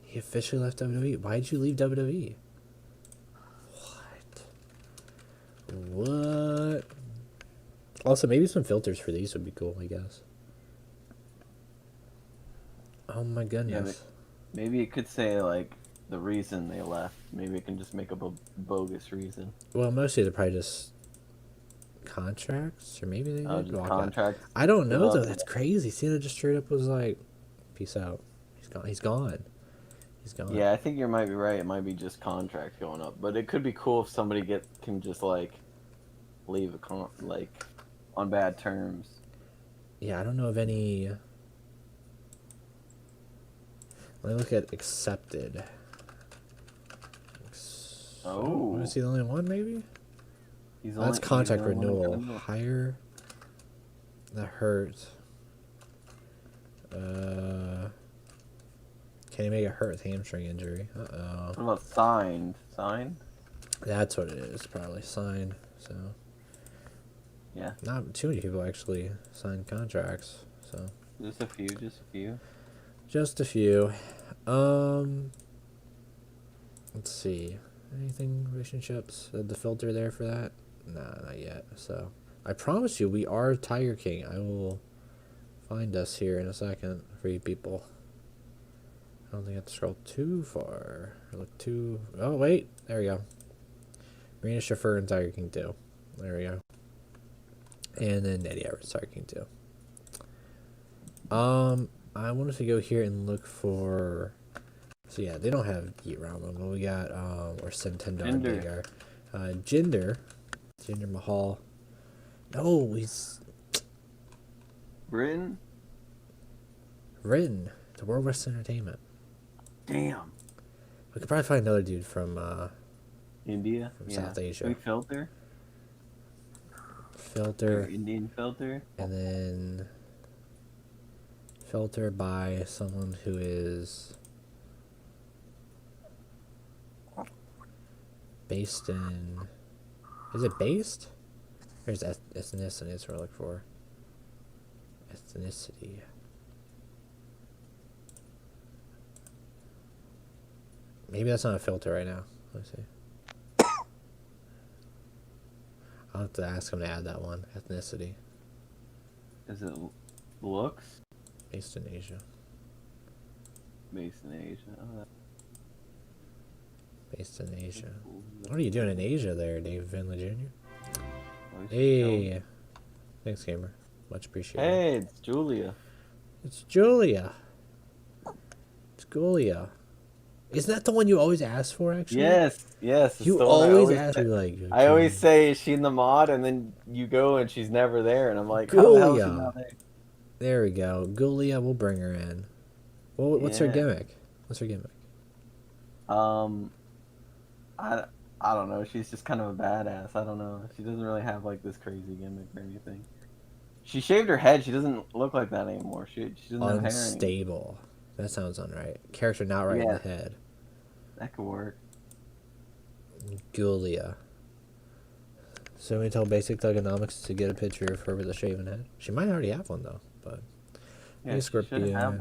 Speaker 1: He officially left WWE. Why did you leave WWE? What? Also, maybe some filters for these would be cool, I guess. Oh my goodness.
Speaker 3: Yeah, maybe it could say, like, the reason they left. Maybe it can just make up a bogus reason.
Speaker 1: Well, mostly they're probably just contracts, or maybe they did
Speaker 3: Just
Speaker 1: walk
Speaker 3: contracts.
Speaker 1: out. I don't know, though. That's crazy. Cena just straight up was like, peace out. He's gone. He's gone. He's gone.
Speaker 3: Yeah, I think you might be right. It might be just contracts going up. But it could be cool if somebody can just, like, leave on bad terms.
Speaker 1: Yeah, I don't know of any. Let me look at accepted.
Speaker 3: Oh.
Speaker 1: Is he the only one, maybe?
Speaker 3: He's
Speaker 1: That's contract
Speaker 3: the only one
Speaker 1: renewal.
Speaker 3: renewal.
Speaker 1: Hire. That hurt. Can he make it hurt with hamstring injury? Uh-oh.
Speaker 3: What about signed? Signed?
Speaker 1: That's what it is, probably. Signed, so.
Speaker 3: Yeah.
Speaker 1: Not too many people actually signed contracts, so.
Speaker 3: Just a few.
Speaker 1: Just a few. Let's see. Anything relationships? The filter there for that? Nah, not yet. So I promise you, we are Tiger King. I will find us here in a second for you people. I don't think I have to scroll too far. Or look too. Oh wait, there we go. Marina Shaffer and Tiger King 2. There we go. And then Eddie Everett, Tiger King 2. I wanted to go here and look for. So yeah, they don't have Yeet around them, but we got or Nintendo and Bigger. Jinder Mahal. No, he's
Speaker 3: Britain?
Speaker 1: written to World Wrestling Entertainment.
Speaker 3: Damn.
Speaker 1: We could probably find another dude from
Speaker 3: India?
Speaker 1: South Asia.
Speaker 3: We filter?
Speaker 1: filter,
Speaker 3: Indian filter.
Speaker 1: and then filter by someone who is based in. Is it based? There's ethnicity. That's what I look for. Ethnicity. Maybe that's not a filter right now. Let me see. I'll have to ask him to add that one. Ethnicity.
Speaker 3: Is it looks?
Speaker 1: Based in Asia.
Speaker 3: Based in Asia. Oh,
Speaker 1: Based in Asia.
Speaker 3: cool.
Speaker 1: What are you doing in Asia there, Dave Finley Jr.?
Speaker 3: Oh,
Speaker 1: Hey. Thanks, gamer. Much appreciated.
Speaker 3: Hey, it's Julia.
Speaker 1: It's Julia. It's Julia. Isn't that the one you always ask for, actually?
Speaker 3: Yes, yes. it's
Speaker 1: You
Speaker 3: the one
Speaker 1: always ask me, like...
Speaker 3: I always say, is she in the mod? And then you go and she's never there. And I'm like, how the hell is she
Speaker 1: Julia.
Speaker 3: not there?
Speaker 1: There we go. Julia, we'll bring her in. Well, what's her
Speaker 3: Yeah.
Speaker 1: gimmick? What's her gimmick?
Speaker 3: I don't know. She's just kind of a badass. I don't know. She doesn't really have like this crazy gimmick or anything. She shaved her head. She doesn't look like that anymore. She doesn't have hair anymore.
Speaker 1: Unstable. That sounds unright. Character not right in
Speaker 3: Yeah.
Speaker 1: the head.
Speaker 3: That could work.
Speaker 1: Julia. So we tell Basic Thugonomics to get a picture of her with a shaven head. She might already have one though, but
Speaker 3: Yeah,
Speaker 1: Hey,
Speaker 3: she should
Speaker 1: Scorpion.
Speaker 3: have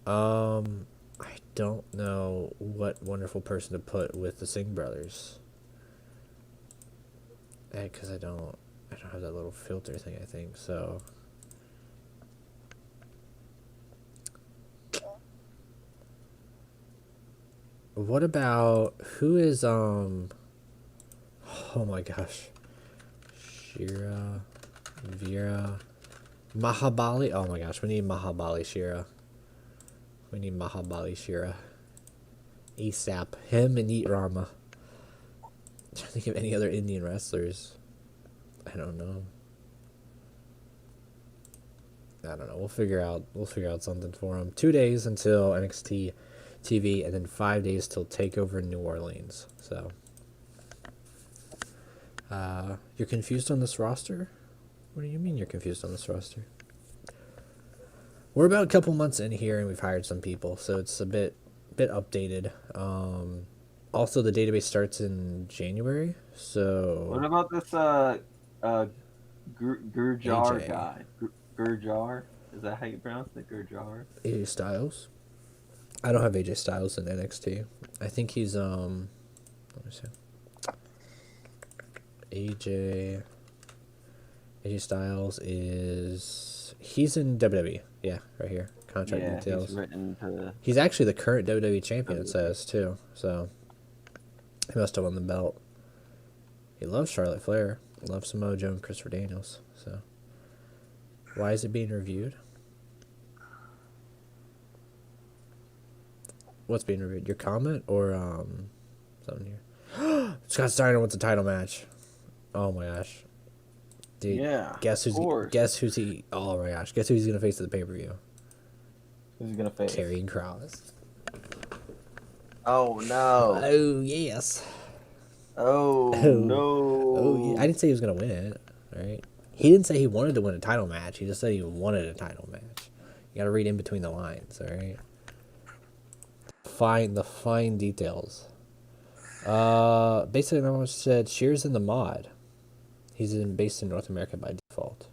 Speaker 3: one.
Speaker 1: I don't know what wonderful person to put with the Singh brothers. Because I don't have that little filter thing, I think, so. What about, who is, oh my gosh. Shira, Vera, Mahabali. Oh my gosh, we need Mahabali Shira. We need Mahabali Shira. ASAP. Him and Eat Rama. I'm trying to think of any other Indian wrestlers. I don't know. We'll figure out something for him. 2 days until NXT TV, and then 5 days till Takeover in New Orleans. So, you're confused on this roster? What do you mean you're confused on this roster? We're about a couple months in here, and we've hired some people, so it's a bit updated. Also, the database starts in January, so.
Speaker 3: What about this Gurjar
Speaker 1: AJ.
Speaker 3: guy? Gurjar? Is that how you pronounce it? Gurjar?
Speaker 1: AJ Styles. I don't have AJ Styles in NXT. I think he's let me see. AJ Styles he's in WWE. Yeah, right here. Contract details.
Speaker 3: He's written to...
Speaker 1: He's actually the current WWE champion, it says, too. So he must have won the belt. He loves Charlotte Flair. Loves Samoa Joe and Christopher Daniels. So why is it being reviewed? What's being reviewed? Your comment or something here? Scott Steiner wants a title match. Oh my gosh. Dude,
Speaker 3: Yeah.
Speaker 1: guess who's he? Oh my gosh. Guess who he's gonna face at the pay-per-view?
Speaker 3: Who's he gonna face?
Speaker 1: Karrion Kross.
Speaker 3: Oh no.
Speaker 1: Oh yes.
Speaker 3: Oh no.
Speaker 1: Oh yeah. I didn't say he was gonna win it. All right. He didn't say he wanted to win a title match. He just said he wanted a title match. You gotta read in between the lines. All right. Find the fine details. Basically, I said Shear's in the mod. He's based in North America by default.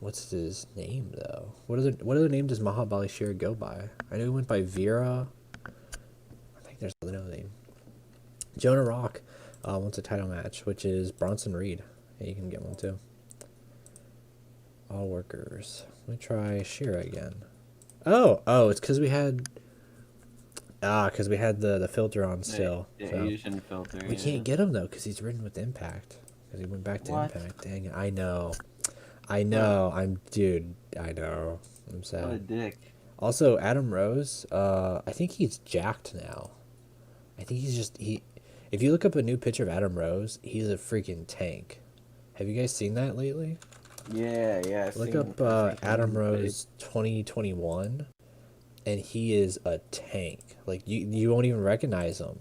Speaker 1: What's his name though? What other name does Mahabali Shear go by? I know he went by Vera. I think there's another name. Jonah Rock wants a title match, which is Bronson Reed. Yeah, you can get one too. All workers. Let me try Shear again. Oh, it's because we had. Because we had the filter on still.
Speaker 3: The
Speaker 1: so.
Speaker 3: Asian filter.
Speaker 1: We can't get him though because he's ridden with Impact. Because he went back to
Speaker 3: What?
Speaker 1: Impact. Dang it! I know. I know. I'm sad.
Speaker 3: What a dick.
Speaker 1: Also, Adam Rose. I think he's jacked now. I think he's just he. If you look up a new picture of Adam Rose, he's a freaking tank. Have you guys seen that lately?
Speaker 3: Yeah. I've
Speaker 1: Look
Speaker 3: seen-
Speaker 1: up
Speaker 3: I've seen
Speaker 1: Adam
Speaker 3: him,
Speaker 1: Rose 2021, and he is a tank. Like you won't even recognize him.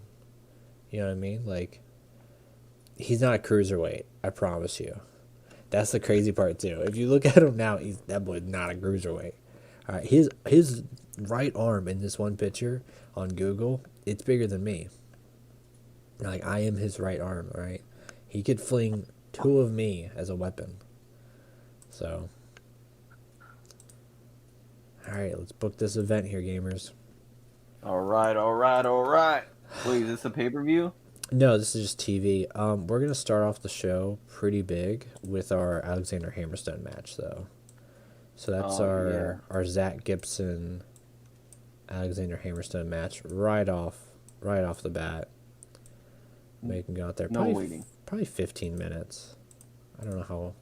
Speaker 1: You know what I mean? Like He's not a cruiserweight. I promise you. That's the crazy part too. If you look at him now, that boy's not a cruiserweight. All right, his right arm in this one picture on Google, it's bigger than me. Like, I am his right arm. All right, he could fling two of me as a weapon. So, all right, let's book this event here, gamers.
Speaker 3: All right. Wait, is this a pay-per-view?
Speaker 1: No, this is just TV. We're gonna start off the show pretty big with our Alexander Hammerstone match, though. So that's our Zach Gibson, Alexander Hammerstone match right off the bat. We can go out there.
Speaker 3: No waiting.
Speaker 1: Probably 15 minutes. I don't know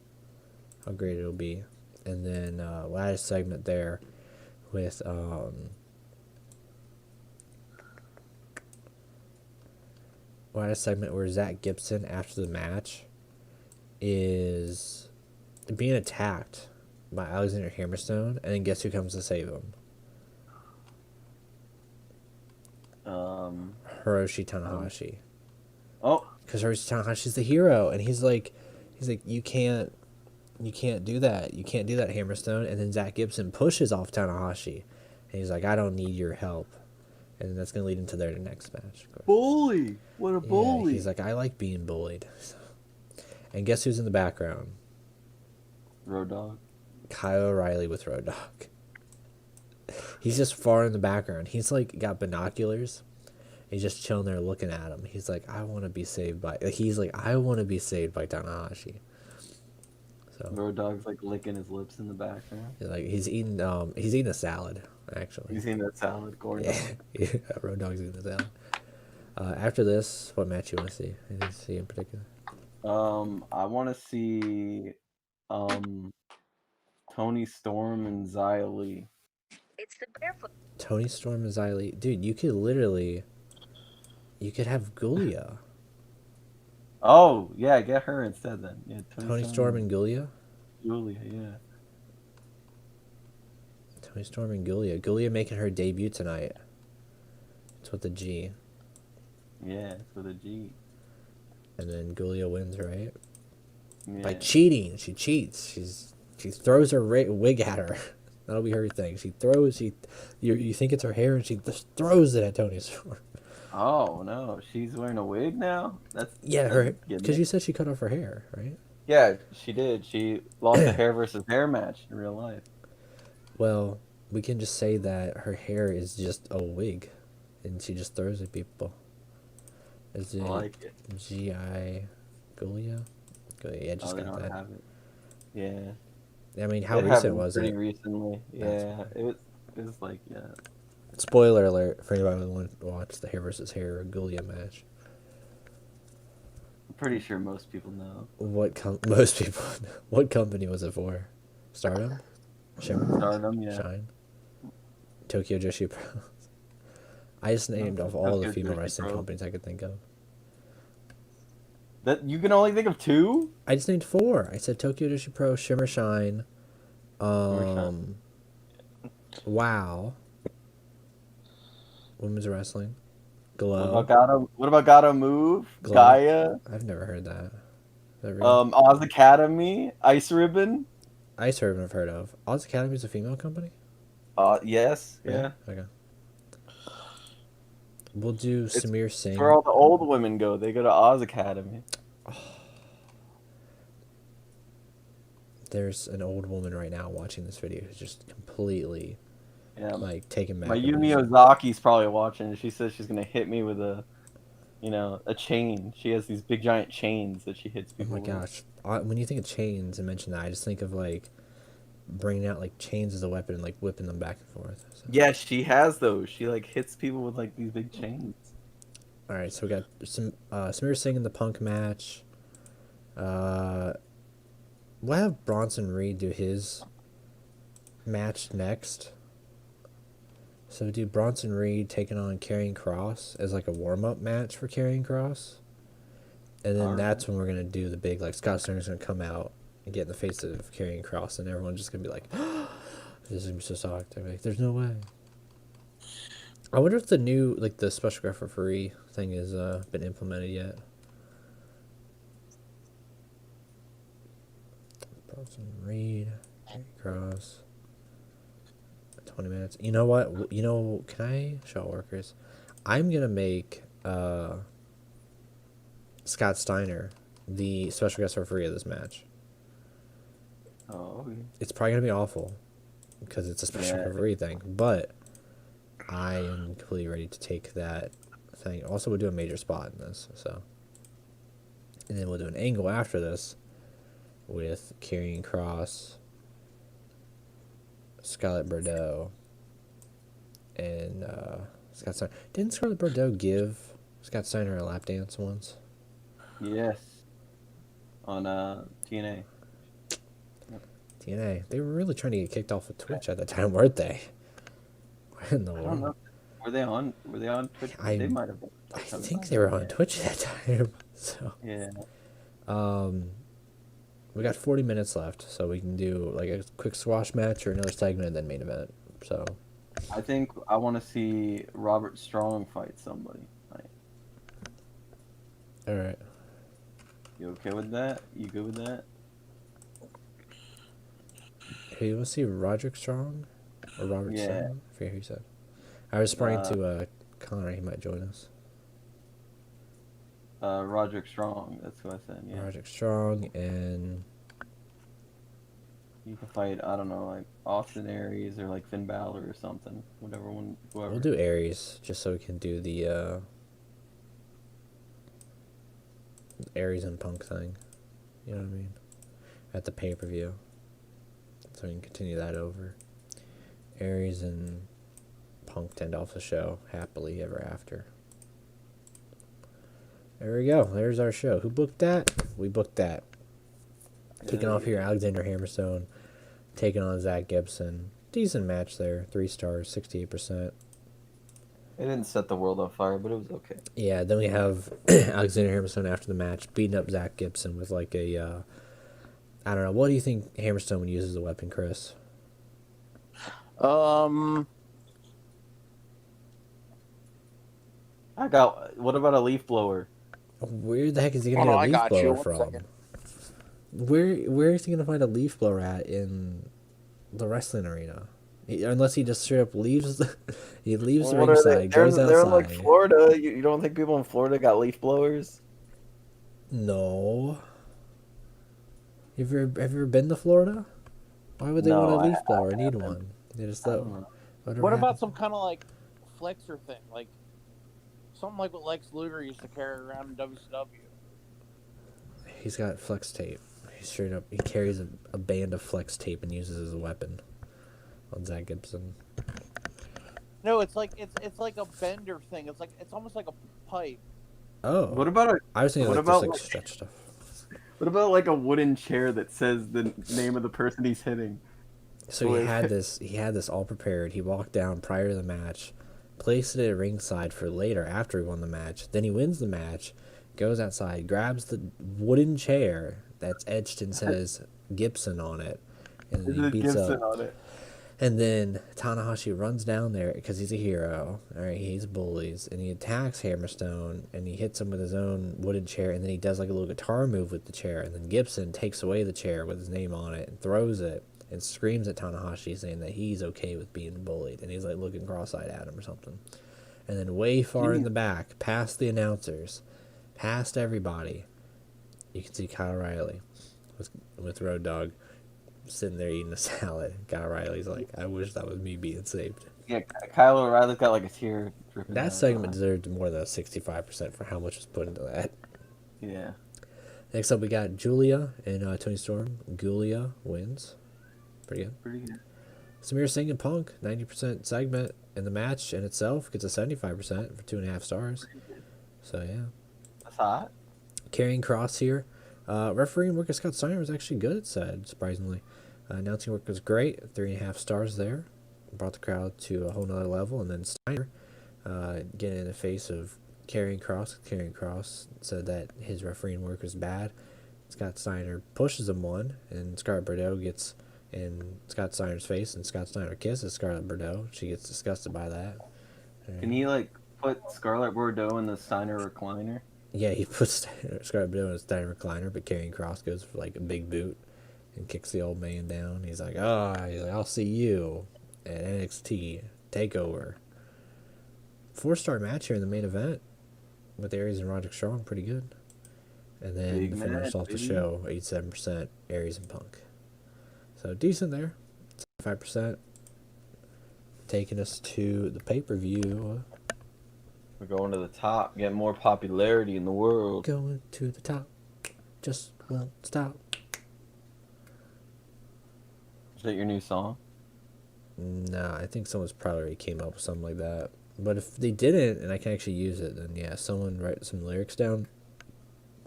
Speaker 1: how great it'll be, and then last segment there with last segment where Zach Gibson, after the match, is being attacked by Alexander Hammerstone, and then guess who comes to save him? Hiroshi Tanahashi.
Speaker 3: Oh,
Speaker 1: Because Hiroshi Tanahashi's the hero, and he's like, you can't do that. You can't do that, Hammerstone. And then Zach Gibson pushes off Tanahashi, and he's like, I don't need your help. And then that's gonna lead into their next match.
Speaker 3: bully! What a bully!
Speaker 1: Yeah, he's like, I like being bullied. And guess who's in the background?
Speaker 3: Road Dogg.
Speaker 1: Kyle O'Reilly with Road Dogg. He's just far in the background. He's like got binoculars. He's just chilling there looking at him. He's like, I want to be saved by. I want to be saved by Tanahashi. So
Speaker 3: Road Dogg's like licking his lips in the background.
Speaker 1: he's eating a salad actually.
Speaker 3: He's eating that salad, corn dog.
Speaker 1: Yeah, Road Dogg's eating a salad. After this, what match you want to see? Anything to see in particular?
Speaker 3: I want to see, Tony Storm and Xia Li.
Speaker 4: It's the barefoot.
Speaker 1: Tony Storm and Xia Li. Dude, you could have Gulia.
Speaker 3: Oh yeah, get her instead then. Yeah,
Speaker 1: Tony Storm and Gulia.
Speaker 3: Julia, yeah.
Speaker 1: Tony Storm and Gulia. Gulia making her debut tonight. It's with the G.
Speaker 3: Yeah, it's with a G.
Speaker 1: And then Gulia wins, right?
Speaker 3: Yeah.
Speaker 1: By cheating. She cheats. She throws her wig at her. That'll be her thing. You think it's her hair, and she just throws it at Tony Storm.
Speaker 3: Oh no, she's wearing a wig now. That's
Speaker 1: because you said she cut off her hair, right?
Speaker 3: Yeah, she did. She lost a hair versus hair match in real life.
Speaker 1: Well, we can just say that her hair is just a wig, and she just throws at people. Is it
Speaker 3: I like it.
Speaker 1: G.I. Gulia? Yeah, just
Speaker 3: they
Speaker 1: got
Speaker 3: don't
Speaker 1: that.
Speaker 3: have it. Yeah.
Speaker 1: I mean, how
Speaker 3: It
Speaker 1: recent
Speaker 3: happened
Speaker 1: was
Speaker 3: pretty
Speaker 1: it?
Speaker 3: recently. Yeah, it was like, yeah.
Speaker 1: Spoiler alert for anybody who wants to watch the hair versus hair Gulia match.
Speaker 3: I'm pretty sure most people know.
Speaker 1: Most people. What company was it for? Stardom? Shimmer?
Speaker 3: Stardom, yeah.
Speaker 1: Shine? Tokyo Joshi Pro. I just named off all the
Speaker 3: Tokyo
Speaker 1: female
Speaker 3: Joshi
Speaker 1: wrestling
Speaker 3: Pro.
Speaker 1: companies I could think of.
Speaker 3: That you can only think of 2?
Speaker 1: I just named 4. I said Tokyo Joshi Pro, Shimmer Shine,
Speaker 3: Shine.
Speaker 1: Wow. Women's wrestling. Glow.
Speaker 3: What about Gotta Move?
Speaker 1: Glow.
Speaker 3: Gaia?
Speaker 1: I've never heard that. Is that real?
Speaker 3: Oz Academy? Ice Ribbon?
Speaker 1: Ice Ribbon I've heard of. Oz Academy is a female company?
Speaker 3: Yes. Yeah.
Speaker 1: Okay. We'll do Samir Singh.
Speaker 3: Where all the old women go. They go to Oz Academy.
Speaker 1: There's an old woman right now watching this video who's just completely taken back.
Speaker 3: Mayumi Ozaki's probably watching. She says she's gonna hit me with a chain. She has these big giant chains that she hits people with.
Speaker 1: Oh my gosh! When you think of chains and mention that, I just think of bringing out chains as a weapon and whipping them back and forth. So.
Speaker 3: Yeah, she has those. She hits people with these big chains.
Speaker 1: All right, so we got some Samir Singh in the Punk match. We'll have Bronson Reed do his match next. So we do Bronson Reed taking on Karrion Kross as a warm-up match for Karrion Kross. And then that's when we're going to do the big, Scott Steiner's going to come out and get in the face of Karrion Kross, and everyone's just going to be like, this is going to be so shocked. I'm like, there's no way. I wonder if the new, the special referee thing has been implemented yet. Carlson Reed, Cross. 20 minutes. You know what? You know, can I show workers? I'm gonna make Scott Steiner the special guest referee of this match.
Speaker 3: Oh, okay.
Speaker 1: It's probably gonna be awful because it's a special referee thing, but I am completely ready to take that thing. Also, we'll do a major spot in this, so. And then we'll do an angle after this with Karrion Kross, Scarlett Bordeaux, and Scott Steiner. Didn't Scarlett Bordeaux give Scott Steiner a lap dance once?
Speaker 3: Yes. On TNA.
Speaker 1: TNA. They were really trying to get kicked off of Twitch at the time, weren't they? What in the
Speaker 3: I
Speaker 1: world?
Speaker 3: don't know. Were they on Twitch? They might have been.
Speaker 1: I think they were on Twitch at that time. So
Speaker 3: Yeah.
Speaker 1: we got 40 minutes left, so we can do like a quick squash match or another segment and then main event. So
Speaker 3: I think I want to see Robert Strong fight somebody. Like,
Speaker 1: all right.
Speaker 3: you okay with that? You good with that?
Speaker 1: Hey, you want to see Roderick Strong or Robert
Speaker 3: Yeah.
Speaker 1: Strong? I forget who you said. I was spraying to Connor. He might join us.
Speaker 3: Roderick Strong. That's who I said. Yeah.
Speaker 1: Roderick Strong and
Speaker 3: You can fight. I don't know, like Austin Aries or like Finn Balor or something. Whatever one. Whoever.
Speaker 1: we'll do Aries just so we can do the Aries and Punk thing. You know what I mean? At the pay-per-view. So we can continue that over. Aries and Punk tend off the show happily ever after. There we go. There's our show. Who booked that? We booked that. Kicking off here, Alexander Hammerstone taking on Zach Gibson. Decent match there. 3 stars, 68%.
Speaker 3: It didn't set the world on fire, but it was okay.
Speaker 1: Yeah, then we have Alexander Hammerstone after the match beating up Zach Gibson with like a, I don't know. What do you think Hammerstone would use as a weapon, Chris?
Speaker 3: What about a leaf blower?
Speaker 1: Where the heck is he gonna
Speaker 2: Hold
Speaker 1: get
Speaker 2: on,
Speaker 1: a
Speaker 2: I
Speaker 1: leaf
Speaker 2: got you.
Speaker 1: blower
Speaker 2: One
Speaker 1: from?
Speaker 2: second.
Speaker 1: Where is he gonna find a leaf blower at in the wrestling arena? Unless he just straight up leaves the ringside, goes outside.
Speaker 3: They're in like Florida. You don't think people in Florida got leaf blowers?
Speaker 1: No. Have you ever been to Florida? Why would they
Speaker 3: No,
Speaker 1: want a leaf
Speaker 3: I
Speaker 1: blower? Need
Speaker 3: haven't.
Speaker 1: one. They just
Speaker 3: I
Speaker 1: thought.
Speaker 3: don't know.
Speaker 2: What about some kind of like flexor thing, like something like what Lex Luger used to carry around in WCW?
Speaker 1: He's got flex tape. He carries a band of flex tape and uses it as a weapon on Zach Gibson.
Speaker 2: No, it's like a bender thing. It's almost like a pipe.
Speaker 1: Oh.
Speaker 3: What about
Speaker 1: I was thinking
Speaker 3: what
Speaker 1: like
Speaker 3: about,
Speaker 1: just like
Speaker 3: like-
Speaker 1: stretch stuff.
Speaker 3: what about like a wooden chair that says the name of the person he's hitting?
Speaker 1: So he had this all prepared. He walked down prior to the match, placed it at ringside for later after he won the match. Then he wins the match, goes outside, grabs the wooden chair that's etched and says Gibson on it, and then he beats
Speaker 3: Gibson
Speaker 1: up.
Speaker 3: on it.
Speaker 1: And then Tanahashi runs down there because he's a hero. All right, he's bullies, and he attacks Hammerstone, and he hits him with his own wooden chair, and then he does like a little guitar move with the chair, and then Gibson takes away the chair with his name on it and throws it and screams at Tanahashi saying that he's okay with being bullied, and he's like looking cross-eyed at him or something. And then way far in the back, past the announcers, past everybody, you can see Kyle O'Reilly with Road Dogg sitting there eating a salad. Kyle O'Reilly's like, I wish that was me being saved.
Speaker 3: Yeah, Kyle O'Reilly's got like a tear dripping down
Speaker 1: That
Speaker 3: his
Speaker 1: segment
Speaker 3: eye.
Speaker 1: deserved more than 65% for how much was put into that.
Speaker 3: Yeah.
Speaker 1: Next up, we got Julia and Tony Storm. Julia wins. Pretty good.
Speaker 3: Pretty good.
Speaker 1: Samir Singh and Punk, 90% segment in the match in itself, gets a 75% for 2.5 stars. So, yeah.
Speaker 3: That's hot.
Speaker 1: Karrion Kross here. Refereeing work of Scott Steiner was actually good, it said, surprisingly. Announcing work was great, 3.5 stars there. Brought the crowd to a whole nother level. And then Steiner getting in the face of Karrion Kross. Karrion Kross said that his refereeing work was bad. Scott Steiner pushes him one, and Scarlett Bordeaux gets in Scott Steiner's face, and Scott Steiner kisses Scarlett Bordeaux. She gets disgusted by that.
Speaker 3: Can he like put Scarlett Bordeaux in the Steiner recliner?
Speaker 1: Yeah, he puts Scarlett Bordeaux in a Steiner recliner, but Karrion Kross goes for like a big boot and kicks the old man down. He's like, I'll see you at NXT TakeOver. 4-star match here in the main event with Aries and Roderick Strong, pretty good. And then
Speaker 3: Big
Speaker 1: the finish
Speaker 3: match,
Speaker 1: off the
Speaker 3: baby.
Speaker 1: show, 87% Aries and Punk. So decent there, 5%. Taking us to the pay-per-view.
Speaker 3: We're going to the top, getting more popularity in the world.
Speaker 1: Going to the top, just won't stop.
Speaker 3: Is that your new song?
Speaker 1: Nah, I think someone's probably already came up with something like that. But if they didn't, and I can actually use it, then yeah, someone write some lyrics down.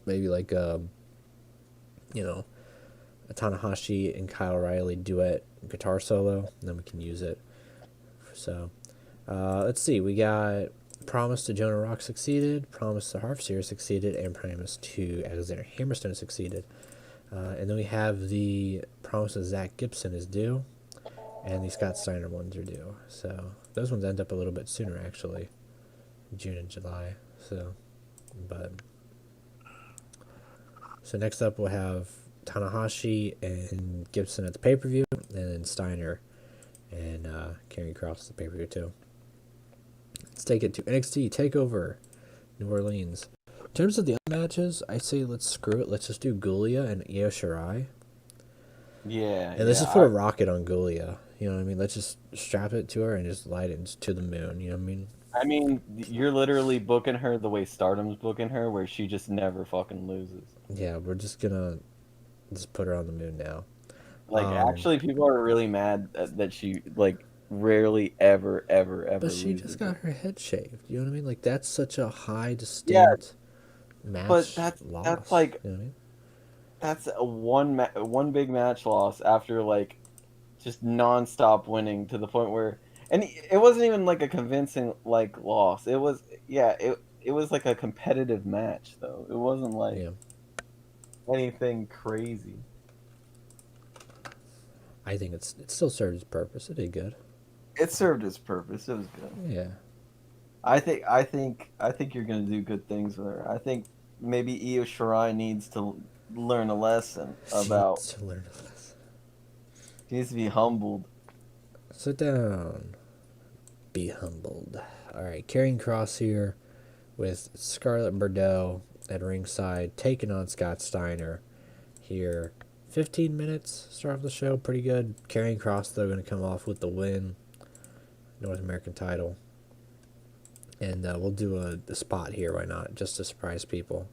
Speaker 1: Maybe like, a Tanahashi and Kyle O'Reilly duet guitar solo, and then we can use it. So, let's see. We got Promise to Jonah Rock succeeded, Promise to Harfseer succeeded, and Promise to Alexander Hammerstone succeeded. And then we have the Promise to Zach Gibson is due, and the Scott Steiner ones are due. So those ones end up a little bit sooner, actually, June and July. So next up we'll have Tanahashi and Gibson at the pay-per-view, and then Steiner and Karrion Kross at the pay-per-view too. Let's take it to NXT TakeOver New Orleans. In terms of the other matches, I say let's screw it. Let's just do Gulia and Io Shirai.
Speaker 3: Yeah.
Speaker 1: And let's just put a rocket on Gulia. You know what I mean? Let's just strap it to her and just light it to the moon. You know what I mean?
Speaker 3: I mean, you're literally booking her the way Stardom's booking her, where she just never fucking loses.
Speaker 1: Yeah, we're just gonna put her on the moon now.
Speaker 3: Like, actually, people are really mad that she, like, rarely ever
Speaker 1: But she
Speaker 3: loses.
Speaker 1: just got her head shaved. You know what I mean? Like, that's such a high, distinct match
Speaker 3: but
Speaker 1: loss.
Speaker 3: that's like,
Speaker 1: you know what I mean?
Speaker 3: that's a one big match loss after, like, just non-stop winning to the point where, and it wasn't even like a convincing, like, loss. It was, it was like a competitive match, though. It wasn't like anything crazy.
Speaker 1: I think it still served its purpose. It did good.
Speaker 3: It served its purpose. It was good.
Speaker 1: Yeah.
Speaker 3: I think you're gonna do good things with her. I think maybe Io Shirai needs to learn a lesson about. She needs to be humbled.
Speaker 1: Sit down. Be humbled. All right, Karrion Kross here with Scarlett Bordeaux at ringside, taking on Scott Steiner here. 15 minutes, start off the show, pretty good. Karrion Kross, though, going to come off with the win, North American title. And we'll do a spot here, why not, just to surprise people.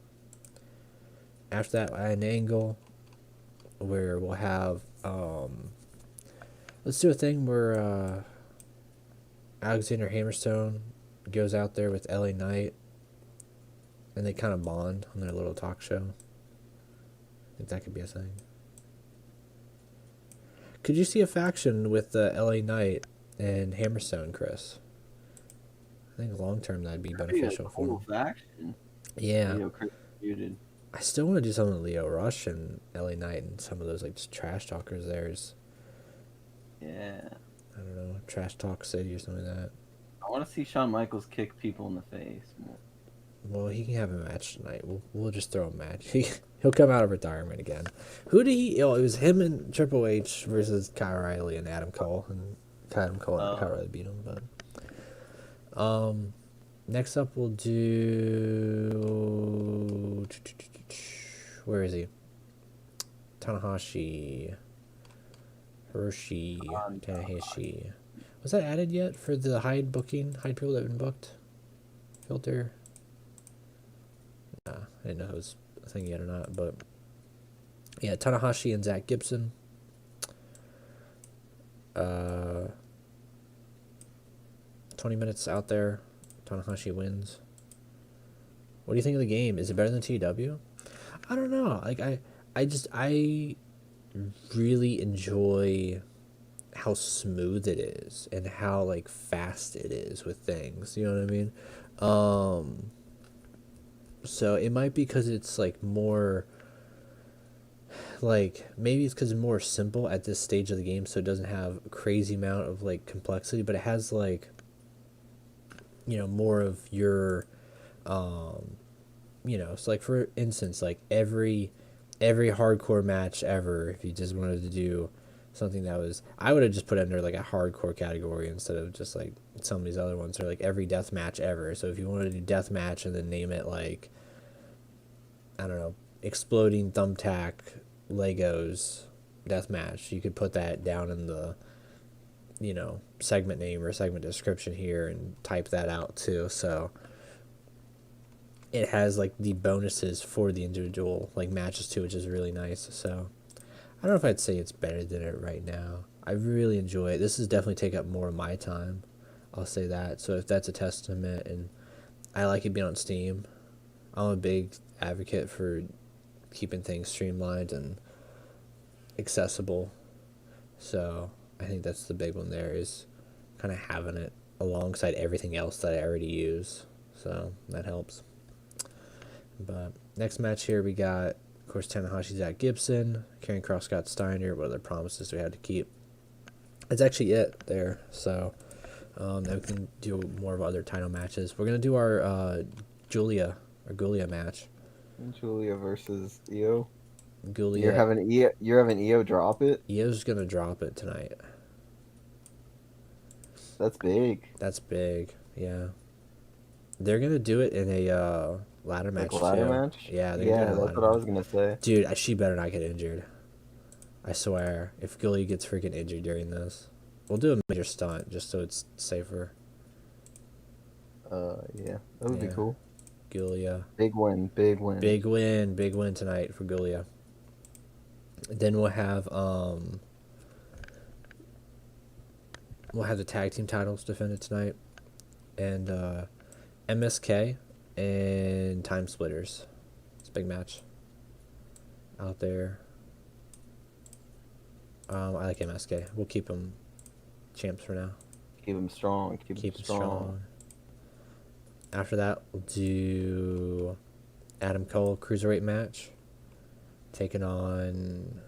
Speaker 1: After that, an angle where we'll have, let's do a thing where Alexander Hammerstone goes out there with LA Knight, and they kind of bond on their little talk show. I think that could be a thing. Could you see a faction with LA Knight and Hammerstone, Chris? I think long term that'd be beneficial for them.
Speaker 3: Faction.
Speaker 1: Yeah.
Speaker 3: Leo Chris muted.
Speaker 1: I still want to do something with Leo Rush and LA Knight and some of those like just trash talkers.
Speaker 3: Yeah.
Speaker 1: I don't know, Trash Talk City or something like that.
Speaker 3: I want to see Shawn Michaels kick people in the face more.
Speaker 1: Well, he can have a match tonight. We'll just throw a match. He'll come out of retirement again. Who did he? Oh, it was him and Triple H versus Kyle O'Reilly and Adam Cole, and Kyle O'Reilly beat him. But next up we'll do. Where is he? Tanahashi. Tanahashi. Was that added yet for the Hyde booking? Hyde people that have been booked? Filter. Nah, I didn't know it was a thing yet or not, but yeah, Tanahashi and Zach Gibson. 20 minutes out there. Tanahashi wins. What do you think of the game? Is it better than TW? I don't know. Like I really enjoy how smooth it is and how like fast it is with things. You know what I mean? So it might be because it's like more, like maybe it's because it's more simple at this stage of the game, so it doesn't have a crazy amount of like complexity, but it has like, you know, more of your, you know, it's like for instance, like every every hardcore match ever. If you just wanted to do something that was, I would have just put it under like a hardcore category instead of just like some of these other ones are like every death match ever. So if you wanted to do death match and then name it like, I don't know, exploding thumbtack Legos death match, you could put that down in the, you know, segment name or segment description here and type that out too. So it has like the bonuses for the individual like matches too, which is really nice. So I don't know if I'd say it's better than it right now. I really enjoy it. This has definitely taken up more of my time. I'll say that. So if that's a testament, and I like it being on Steam. I'm a big advocate for keeping things streamlined and accessible. So I think that's the big one there, is kind of having it alongside everything else that I already use. So that helps. But next match here, we got, of course, Tanahashi's at Gibson, Karrion Kross got Steiner. What other promises we had to keep? That's actually it there. So then we can do more of other title matches. We're gonna do our Giulia match.
Speaker 3: Giulia versus Io.
Speaker 1: Giulia.
Speaker 3: You're having Io drop it.
Speaker 1: Io's gonna drop it tonight.
Speaker 3: That's big.
Speaker 1: That's big. Yeah. They're gonna do it in a ladder match.
Speaker 3: Like ladder
Speaker 1: too.
Speaker 3: match.
Speaker 1: Yeah.
Speaker 3: Yeah, that's what I was gonna say.
Speaker 1: Dude, she better not get injured. I swear, if Giulia gets freaking injured during this, we'll do a major stunt just so it's safer.
Speaker 3: Yeah, that would be cool.
Speaker 1: Giulia.
Speaker 3: Big win.
Speaker 1: Big win tonight for Giulia. Then we'll have the tag team titles defended tonight, and MSK and Time Splitters. It's a big match out there. I like MSK. We'll keep them champs for now.
Speaker 3: Keep them strong. Keep them strong.
Speaker 1: After that, we'll do Adam Cole Cruiserweight match, taking on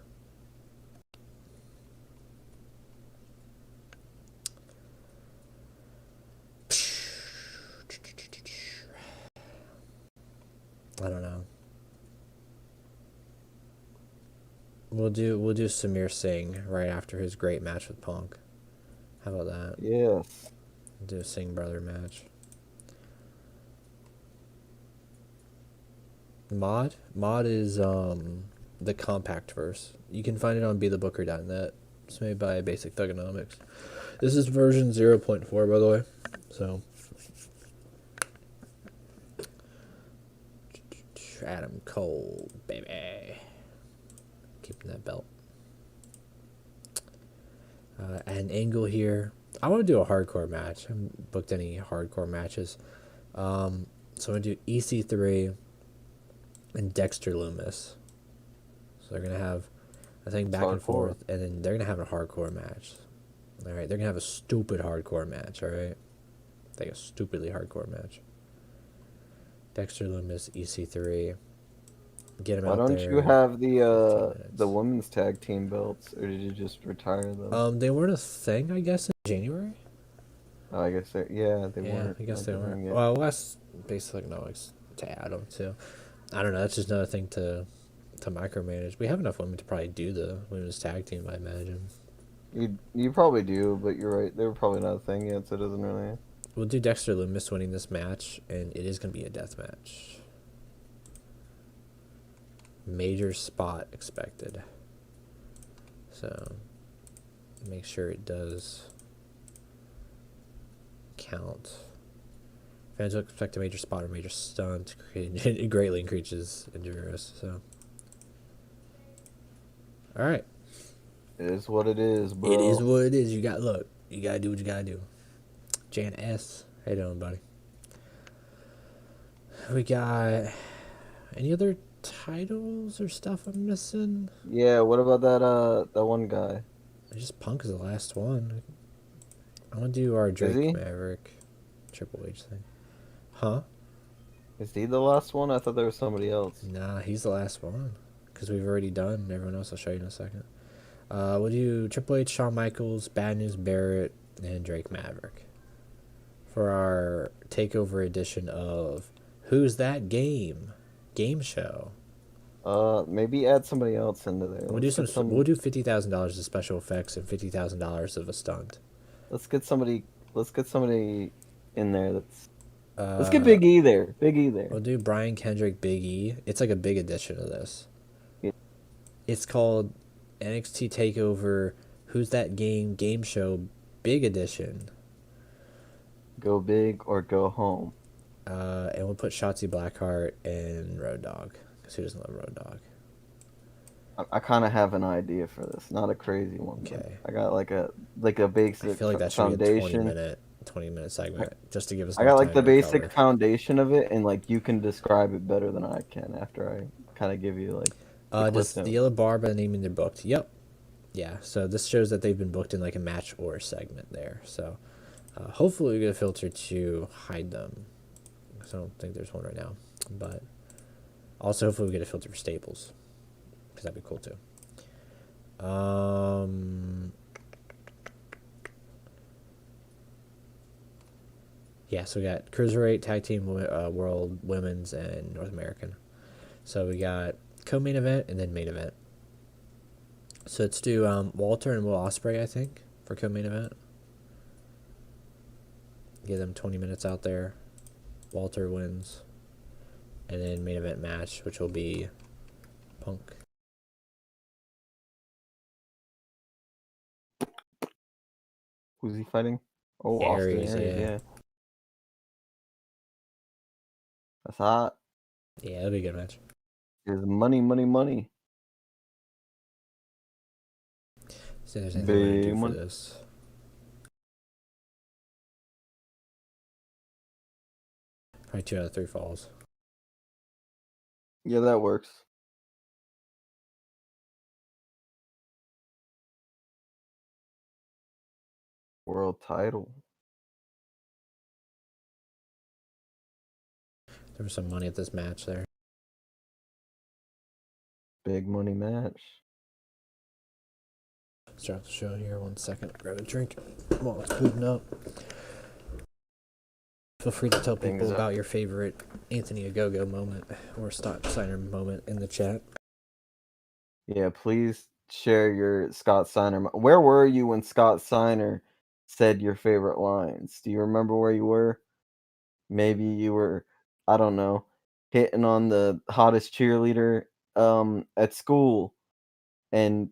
Speaker 1: I don't know. We'll do Samir Singh right after his great match with Punk. How about that?
Speaker 3: Yes.
Speaker 1: We'll do a Singh brother match. Mod is the compact verse. You can find it on BeTheBooker.net. It's made by Basic Thugonomics. This is version 0.4, by the way. So Adam Cole, baby. Keeping that belt. An angle here. I want to do a hardcore match. I haven't booked any hardcore matches. So I'm going to do EC3 and Dexter Lumis. So they're going to have a thing back and forth, and then they're going to have a hardcore match. All right, they're going to have a stupid hardcore match, all right? Like a stupidly hardcore match. Dexter Lumis, EC3. Get him out there.
Speaker 3: Why don't you have the women's tag team belts, or did you just retire them?
Speaker 1: They weren't a thing, I guess, in January?
Speaker 3: Oh, I guess they weren't.
Speaker 1: I guess they weren't. Well, Wes basically likes to add them, too. I don't know, that's just another thing to micromanage. We have enough women to probably do the women's tag team, I imagine.
Speaker 3: You probably do, but you're right. They were probably not a thing yet, so it doesn't really...
Speaker 1: We'll do Dexter Lumis winning this match, and it is going to be a death match. Major spot expected. So, make sure it does count. Fans will expect a major spot or major stunt. It greatly increases injury risk. So, all right.
Speaker 3: It is what it is, bro.
Speaker 1: It is what it is. You gotta do what you gotta do. Jan S. How you doing, buddy? We got any other titles or stuff I'm missing?
Speaker 3: Yeah, what about that one guy?
Speaker 1: Just Punk is the last one. I want to do our Drake Maverick Triple H thing. Huh?
Speaker 3: Is he the last one? I thought there was somebody else.
Speaker 1: Nah, he's the last one. Because we've already done everyone else. I'll show you in a second. We'll do Triple H, Shawn Michaels, Bad News Barrett, and Drake Maverick for our takeover edition of Who's That Game show.
Speaker 3: Maybe add somebody else into there.
Speaker 1: We'll do We'll do $50,000 of special effects and $50,000 of a stunt.
Speaker 3: Let's get somebody. Let's get somebody in there. Let's get
Speaker 1: Uh,
Speaker 3: Big E there. Big E there.
Speaker 1: we'll do Brian Kendrick, Big E. It's like a big edition of this.
Speaker 3: Yeah.
Speaker 1: It's called NXT Takeover. Who's that game show? Big edition.
Speaker 3: Go big or go home.
Speaker 1: And we'll put Shotzi Blackheart and Road Dogg. Because who doesn't love Road Dogg?
Speaker 3: I kind of have an idea for this. Not a crazy one.
Speaker 1: Okay.
Speaker 3: I got like a basic
Speaker 1: I feel like that should be a
Speaker 3: foundation.
Speaker 1: 20-minute segment just to give us.
Speaker 3: I got like the basic foundation of it, and like you can describe it better than I can after I kind of give you like.
Speaker 1: Just the Yellow Bar by the name they're booked. Yep. Yeah. So this shows that they've been booked in like a match or a segment there. So hopefully we get a filter to hide them. Because I don't think there's one right now, but also hopefully we get a filter for staples. Because that'd be cool too. Yeah, so we got Cruiserweight, Tag Team World, Women's, and North American. So we got co-main event and then main event. So let's do Walter and Will Ospreay, I think, for co-main event. Give them 20 minutes out there. Walter wins. And then main event match, which will be Punk.
Speaker 3: Who's he fighting? Oh,
Speaker 1: Aries,
Speaker 3: Austin Aries,
Speaker 1: yeah.
Speaker 3: yeah. That's hot.
Speaker 1: Yeah, it'll be a good match.
Speaker 3: There's money, money, money.
Speaker 1: See if there's anything we're gonna do for
Speaker 3: money.
Speaker 1: this. Probably 2 out of 3 falls.
Speaker 3: Yeah, that works. World title.
Speaker 1: There was some money at this match there.
Speaker 3: Big money match.
Speaker 1: Start the show here. 1 second. Grab a drink while it's booting up. Feel free to tell people about your favorite Anthony Ogogo moment or Scott Steiner moment in the chat.
Speaker 3: Yeah, please share your Scott Steiner. Where were you when Scott Steiner said your favorite lines? Do you remember where you were? Maybe you were, I don't know, hitting on the hottest cheerleader at school, and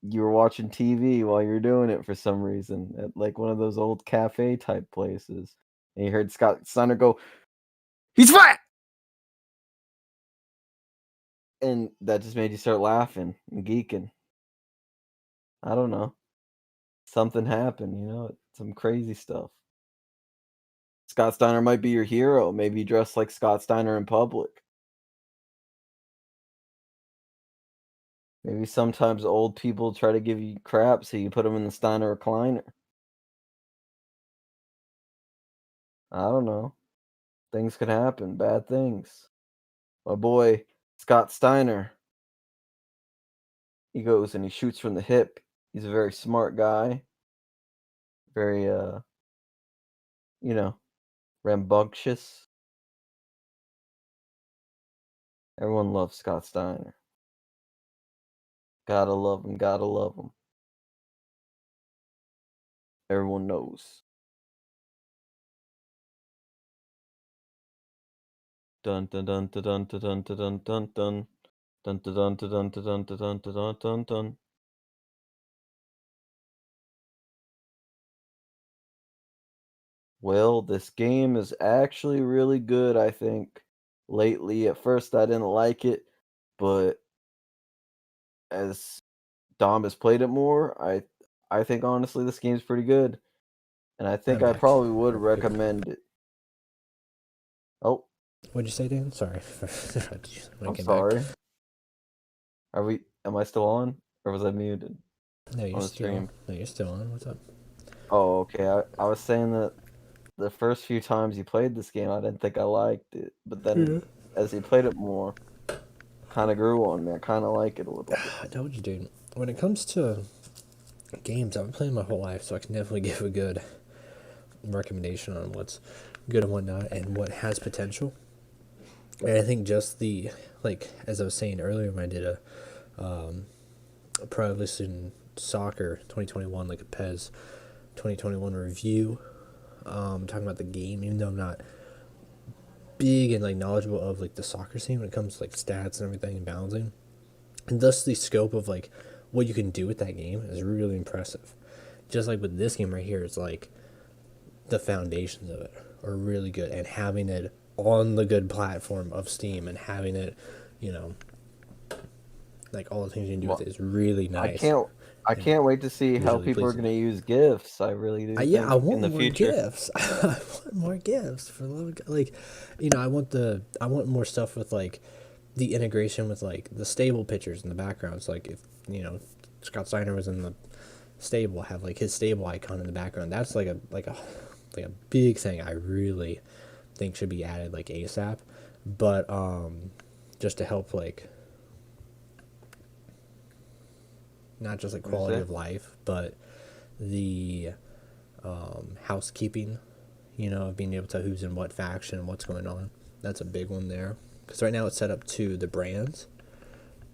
Speaker 3: you were watching TV while you're doing it for some reason at like one of those old cafe type places, and you heard Scott Steiner go, "He's fat!" And that just made you start laughing and geeking. I don't know. Something happened, some crazy stuff. Scott Steiner might be your hero. Maybe you dress like Scott Steiner in public. Maybe sometimes old people try to give you crap, so you put them in the Steiner recliner. I don't know. Things could happen. Bad things. My boy, Scott Steiner, he goes and he shoots from the hip. He's a very smart guy. Very, rambunctious. Everyone loves Scott Steiner. Gotta love him. Gotta love him. Everyone knows. Dun dun dun dun dun dun dun dun dun dun dun dun dun dun dun dun dun dun dun dun. Well, this game is actually really good, I think. Lately, at first I didn't like it, but as Dom has played it more, I think honestly this game's pretty good. And I think I probably would recommend it. Oh.
Speaker 1: What'd you say, Dan? Sorry.
Speaker 3: I'm sorry. Am I still on? Or was I muted?
Speaker 1: No, you're still on. No, you're still on. What's up?
Speaker 3: Oh, okay. I was saying that the first few times you played this game, I didn't think I liked it. But then as you played it more, kind of grew on me. I kind of like it a little bit.
Speaker 1: I told you, dude. When it comes to games, I've been playing my whole life, so I can definitely give a good recommendation on what's good and whatnot and what has potential. And I think just the, like, as I was saying earlier when I did a Pro Evolution Soccer 2021, like a PES 2021 review, talking about the game, even though I'm not big and like knowledgeable of like the soccer scene when it comes to like stats and everything and balancing, and thus the scope of like what you can do with that game is really impressive. Just like with this game right here, it's like the foundations of it are really good, and having it on the good platform of Steam and having it, you know, like all the things you can do with it is really nice.
Speaker 3: I can't wait to see how
Speaker 1: visually
Speaker 3: people are
Speaker 1: pleasing.
Speaker 3: going to use GIFs. I really do.
Speaker 1: Yeah, I
Speaker 3: think
Speaker 1: want
Speaker 3: in the
Speaker 1: more
Speaker 3: future.
Speaker 1: gifts. I want more gifts for the love of God. Like, you know, I want more stuff with like the integration with like the stable pictures in the backgrounds. Like if, you know, Scott Steiner was in the stable, have like his stable icon in the background. That's like a big thing I really think should be added like ASAP. But just to help like not just like quality of life, but the housekeeping, you know, of being able to tell who's in what faction and what's going on. That's a big one there. Because right now it's set up to the brands,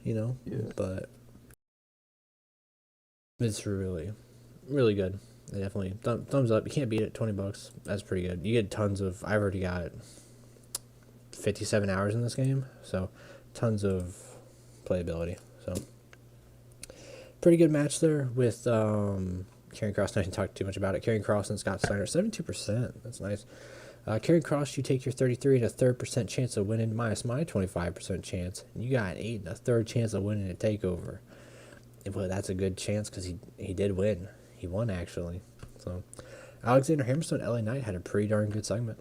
Speaker 1: you know, but it's really, really good. I definitely thumbs up. You can't beat it. $20. That's pretty good. You get tons of. I've already got 57 hours in this game, so tons of playability. So pretty good match there with Karrion Kross. I didn't talk too much about it. Karrion Kross and Scott Steiner, 72%. That's nice. Karrion Kross, you take your 33 and a third % chance of winning minus my 25% chance. And you got an 8 and a third chance of winning a takeover. Well, that's a good chance because he did win. He won, actually. So Alexander Hammerstone, LA Knight, had a pretty darn good segment.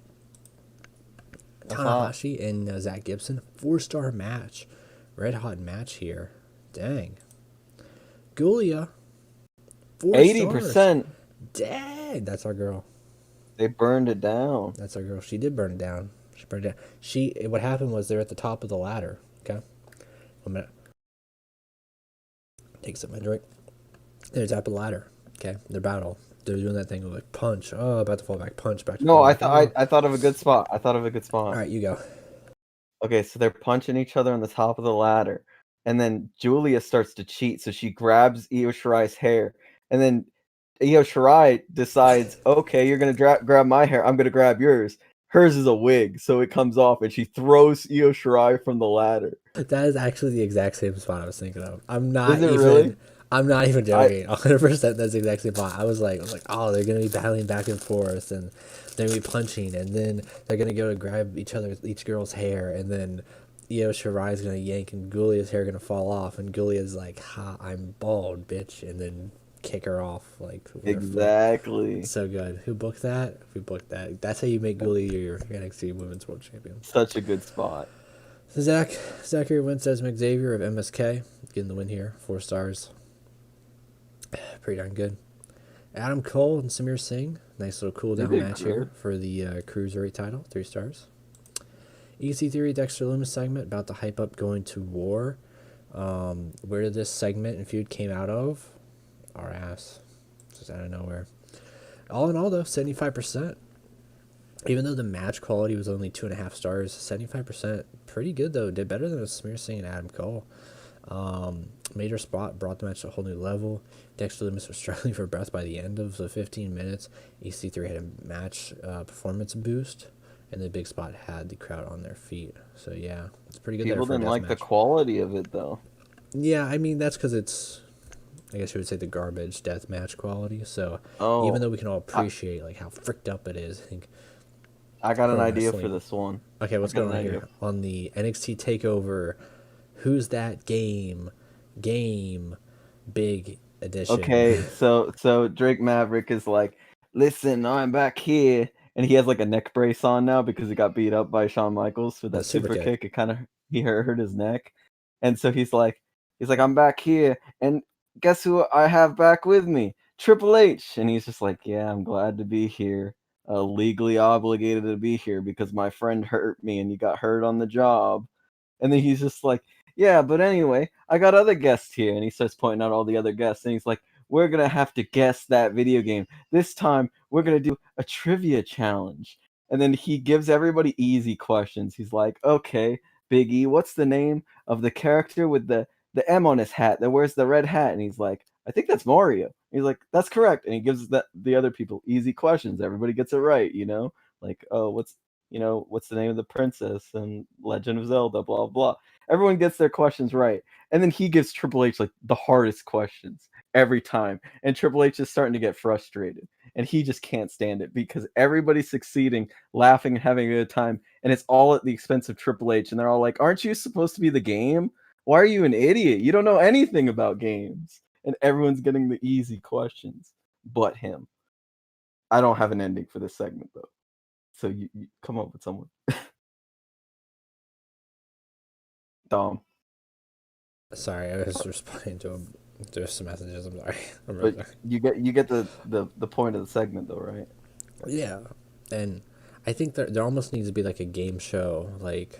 Speaker 1: Tanahashi and Zach Gibson, 4-star match. Red hot match here. Dang. Gulia, 4
Speaker 3: 80%.
Speaker 1: stars. Dang, that's our girl.
Speaker 3: They burned it down.
Speaker 1: That's our girl. She did burn it down. She burned it down. What happened was they're at the top of the ladder. Okay, 1 minute. Take some of my drink. They're at the top of the ladder. Okay, their battle. They're doing that thing of like punch. Oh, about to fall back. Punch back.
Speaker 3: No, I thought of a good spot.
Speaker 1: All right, you go.
Speaker 3: Okay, so they're punching each other on the top of the ladder, and then Julia starts to cheat, so she grabs Io Shirai's hair, and then Io Shirai decides, okay, you're gonna grab my hair, I'm gonna grab yours. Hers is a wig, so it comes off, and she throws Io Shirai from the ladder.
Speaker 1: That is actually the exact same spot I was thinking of. I'm not
Speaker 3: Really?
Speaker 1: I'm not even joking. 100% that's the exact same spot. I was like, oh, they're gonna be battling back and forth, and they're gonna be punching, and then they're gonna go to grab each girl's hair, and then Io Shirai's gonna yank, and Gulia's hair gonna fall off, and Gulia's like, "Ha, I'm bald, bitch," and then kick her off like
Speaker 3: exactly.
Speaker 1: So good. Who booked that? Who booked that? That's how you make Gulia your NXT Women's World Champion.
Speaker 3: Such a good spot.
Speaker 1: So Zachary Wentz as McXavier of MSK, getting the win here, 4 stars. Pretty darn good. Adam Cole and Samir Singh, nice little cool down match here for the Cruiserweight title, 3 stars. EC Theory Dexter Lumis segment about to hype up going to war. Where did this segment and feud came out of? Our ass. Just out of nowhere. All in all, though, 75%. Even though the match quality was only 2.5 stars, 75%, pretty good though. Did better than Samir Singh and Adam Cole. Major spot brought the match to a whole new level. Dexter Lumis was struggling for breath by the end of the 15 minutes. EC3 had a match performance boost, and the big spot had the crowd on their feet. So yeah, it's pretty good.
Speaker 3: People
Speaker 1: there for
Speaker 3: didn't like
Speaker 1: match.
Speaker 3: the quality of it though.
Speaker 1: Yeah, I mean that's because it's, I guess you would say, the garbage death match quality. So even though we can all appreciate like how fricked up it is, I think
Speaker 3: I got an idea for this one.
Speaker 1: Okay, what's going on here? On the NXT TakeOver, Who's That Game Big Edition.
Speaker 3: Okay, so Drake Maverick is like, listen, I'm back here, and he has like a neck brace on now because he got beat up by Shawn Michaels for that super kick. It kind of he hurt his neck, and so he's like, I'm back here, and guess who I have back with me? Triple H, and he's just like, yeah, I'm glad to be here. Legally obligated to be here because my friend hurt me and you got hurt on the job. And then he's just like, yeah, but anyway, I got other guests here. And he starts pointing out all the other guests. And he's like, we're going to have to guess that video game. This time, we're going to do a trivia challenge. And then he gives everybody easy questions. He's like, okay, Big E, what's the name of the character with the M on his hat that wears the red hat? And he's like, I think that's Mario. He's like, that's correct. And he gives the other people easy questions. Everybody gets it right, you know? Like, oh, what's the name of the princess and Legend of Zelda, blah, blah. Everyone gets their questions right. And then he gives Triple H like the hardest questions every time. And Triple H is starting to get frustrated. And he just can't stand it because everybody's succeeding, laughing, and having a good time. And it's all at the expense of Triple H. And they're all like, aren't you supposed to be the game? Why are you an idiot? You don't know anything about games. And everyone's getting the easy questions but him. I don't have an ending for this segment, though. So you come up with someone. Dom.
Speaker 1: Sorry, I was responding to some messages. I'm sorry. I'm really
Speaker 3: But
Speaker 1: sorry.
Speaker 3: you get the point of the segment, though, right?
Speaker 1: Yeah, and I think there almost needs to be like a game show, like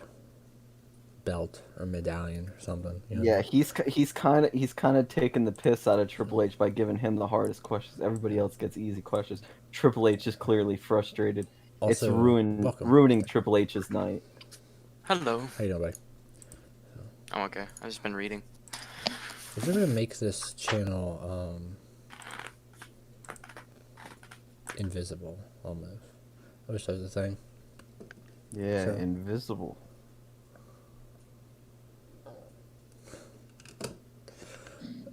Speaker 1: belt or medallion or something. You know?
Speaker 3: Yeah, he's kind of taking the piss out of Triple H by giving him the hardest questions. Everybody else gets easy questions. Triple H is clearly frustrated. It's
Speaker 1: Also, welcome.
Speaker 3: ruining Triple H's night.
Speaker 5: Hello.
Speaker 1: How you doing, buddy?
Speaker 5: I'm okay. I've just been reading.
Speaker 1: If we're gonna make this channel invisible, almost. I wish that was a thing.
Speaker 3: Yeah,
Speaker 1: So-
Speaker 3: invisible.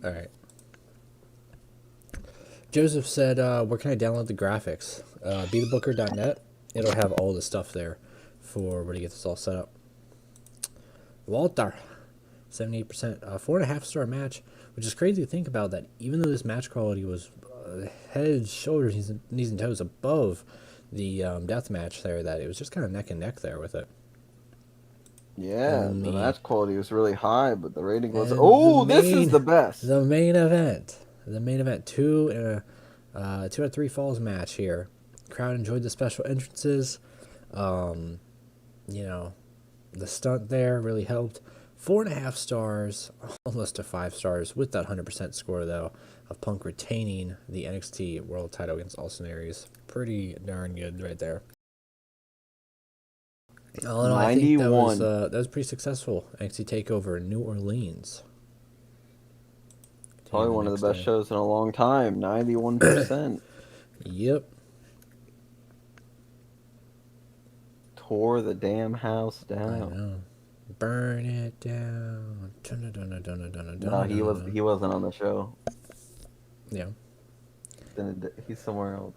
Speaker 1: All right. Joseph said, where can I download the graphics? BeTheBooker.net. It'll have all the stuff there for where to get this all set up. Walter, 78%. 4.5 star match, which is crazy to think about that even though this match quality was head, shoulders, knees and toes above the death match there, that it was just kind of neck and neck there with it.
Speaker 3: Yeah,
Speaker 1: And
Speaker 3: the
Speaker 1: the-
Speaker 3: match quality was really high, but the rating was.
Speaker 1: And
Speaker 3: Oh,
Speaker 1: the
Speaker 3: this is
Speaker 1: main-
Speaker 3: the best.
Speaker 1: The main event. The main event. 2 out of 3 falls match here. Crowd enjoyed the special entrances. You know, the stunt there really helped. 4.5 stars, almost to 5 stars, with that 100% score though of Punk retaining the NXT World Title against Austin Aries. Pretty darn good right there. All in all, I think that
Speaker 3: 91.
Speaker 1: was pretty successful. NXT Takeover in New Orleans.
Speaker 3: Probably one of the best shows in a long time. 91%.
Speaker 1: Yep.
Speaker 3: Tore the damn house
Speaker 1: I
Speaker 3: down.
Speaker 1: know. Burn it down.
Speaker 3: No, he wasn't on the show.
Speaker 1: Yeah.
Speaker 3: He's somewhere else.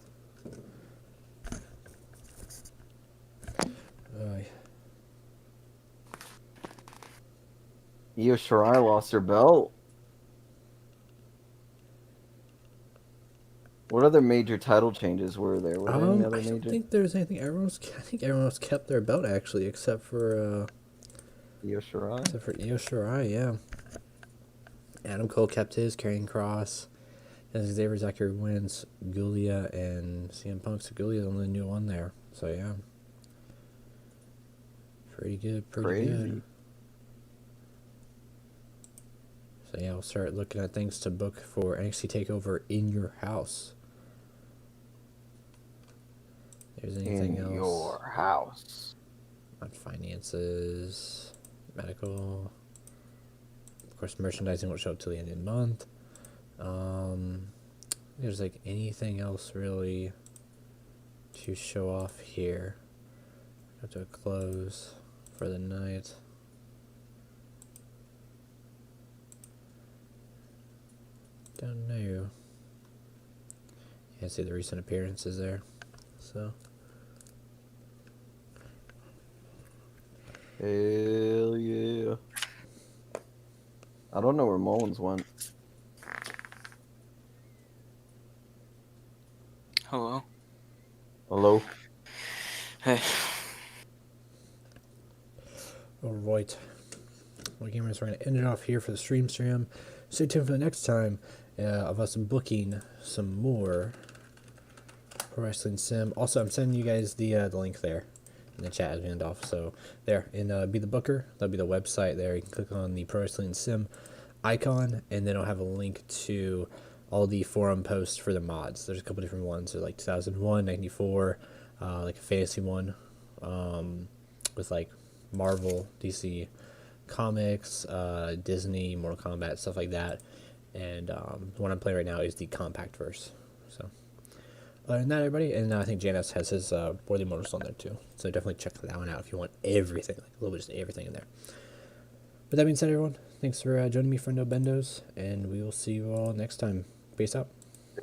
Speaker 3: Io Shirai lost her belt. What other major title changes were there? Were there any other
Speaker 1: I don't
Speaker 3: major?
Speaker 1: think there's anything. I think everyone else kept their belt actually, except for
Speaker 3: Io Shirai?
Speaker 1: Io Shirai. Yeah. Adam Cole kept his, Karrion Kross, and Xavier Zachary wins. Giulia and CM Punk. So Giulia's the only new one there. So yeah. Pretty good. Pretty good. So yeah, we'll start looking at things to book for NXT TakeOver in your house. There's anything else?
Speaker 3: In your house.
Speaker 1: On finances, medical. Of course, merchandising won't show up till the end of the month. There's like anything else really to show off here. Have to close for the night. Don't know. Yeah, see the recent appearances there. So.
Speaker 3: Hell yeah. I don't know where Mullins went.
Speaker 5: Hello.
Speaker 3: Hello?
Speaker 5: Hey.
Speaker 1: Alright. Well, gamers, we're going to end it off here for the stream. Stay tuned for the next time of us booking some more Pro Wrestling Sim. Also, I'm sending you guys the link there in the chat as we end off. So there, in Be The Booker, that'll be the website there. You can click on the Pro Wrestling Sim icon, and then I'll have a link to all the forum posts for the mods. There's a couple different ones. There's like 2001, 94, like a fantasy one, with like Marvel, DC comics, Disney, Mortal Kombat, stuff like that. And the one I'm playing right now is the Compact Verse. So, other than that, everybody, and I think Janice has his Worthy Motors on there too. So definitely check that one out if you want everything, like a little bit of everything in there. But that being said, everyone, thanks for joining me for No Bendos, and we will see you all next time. Peace out.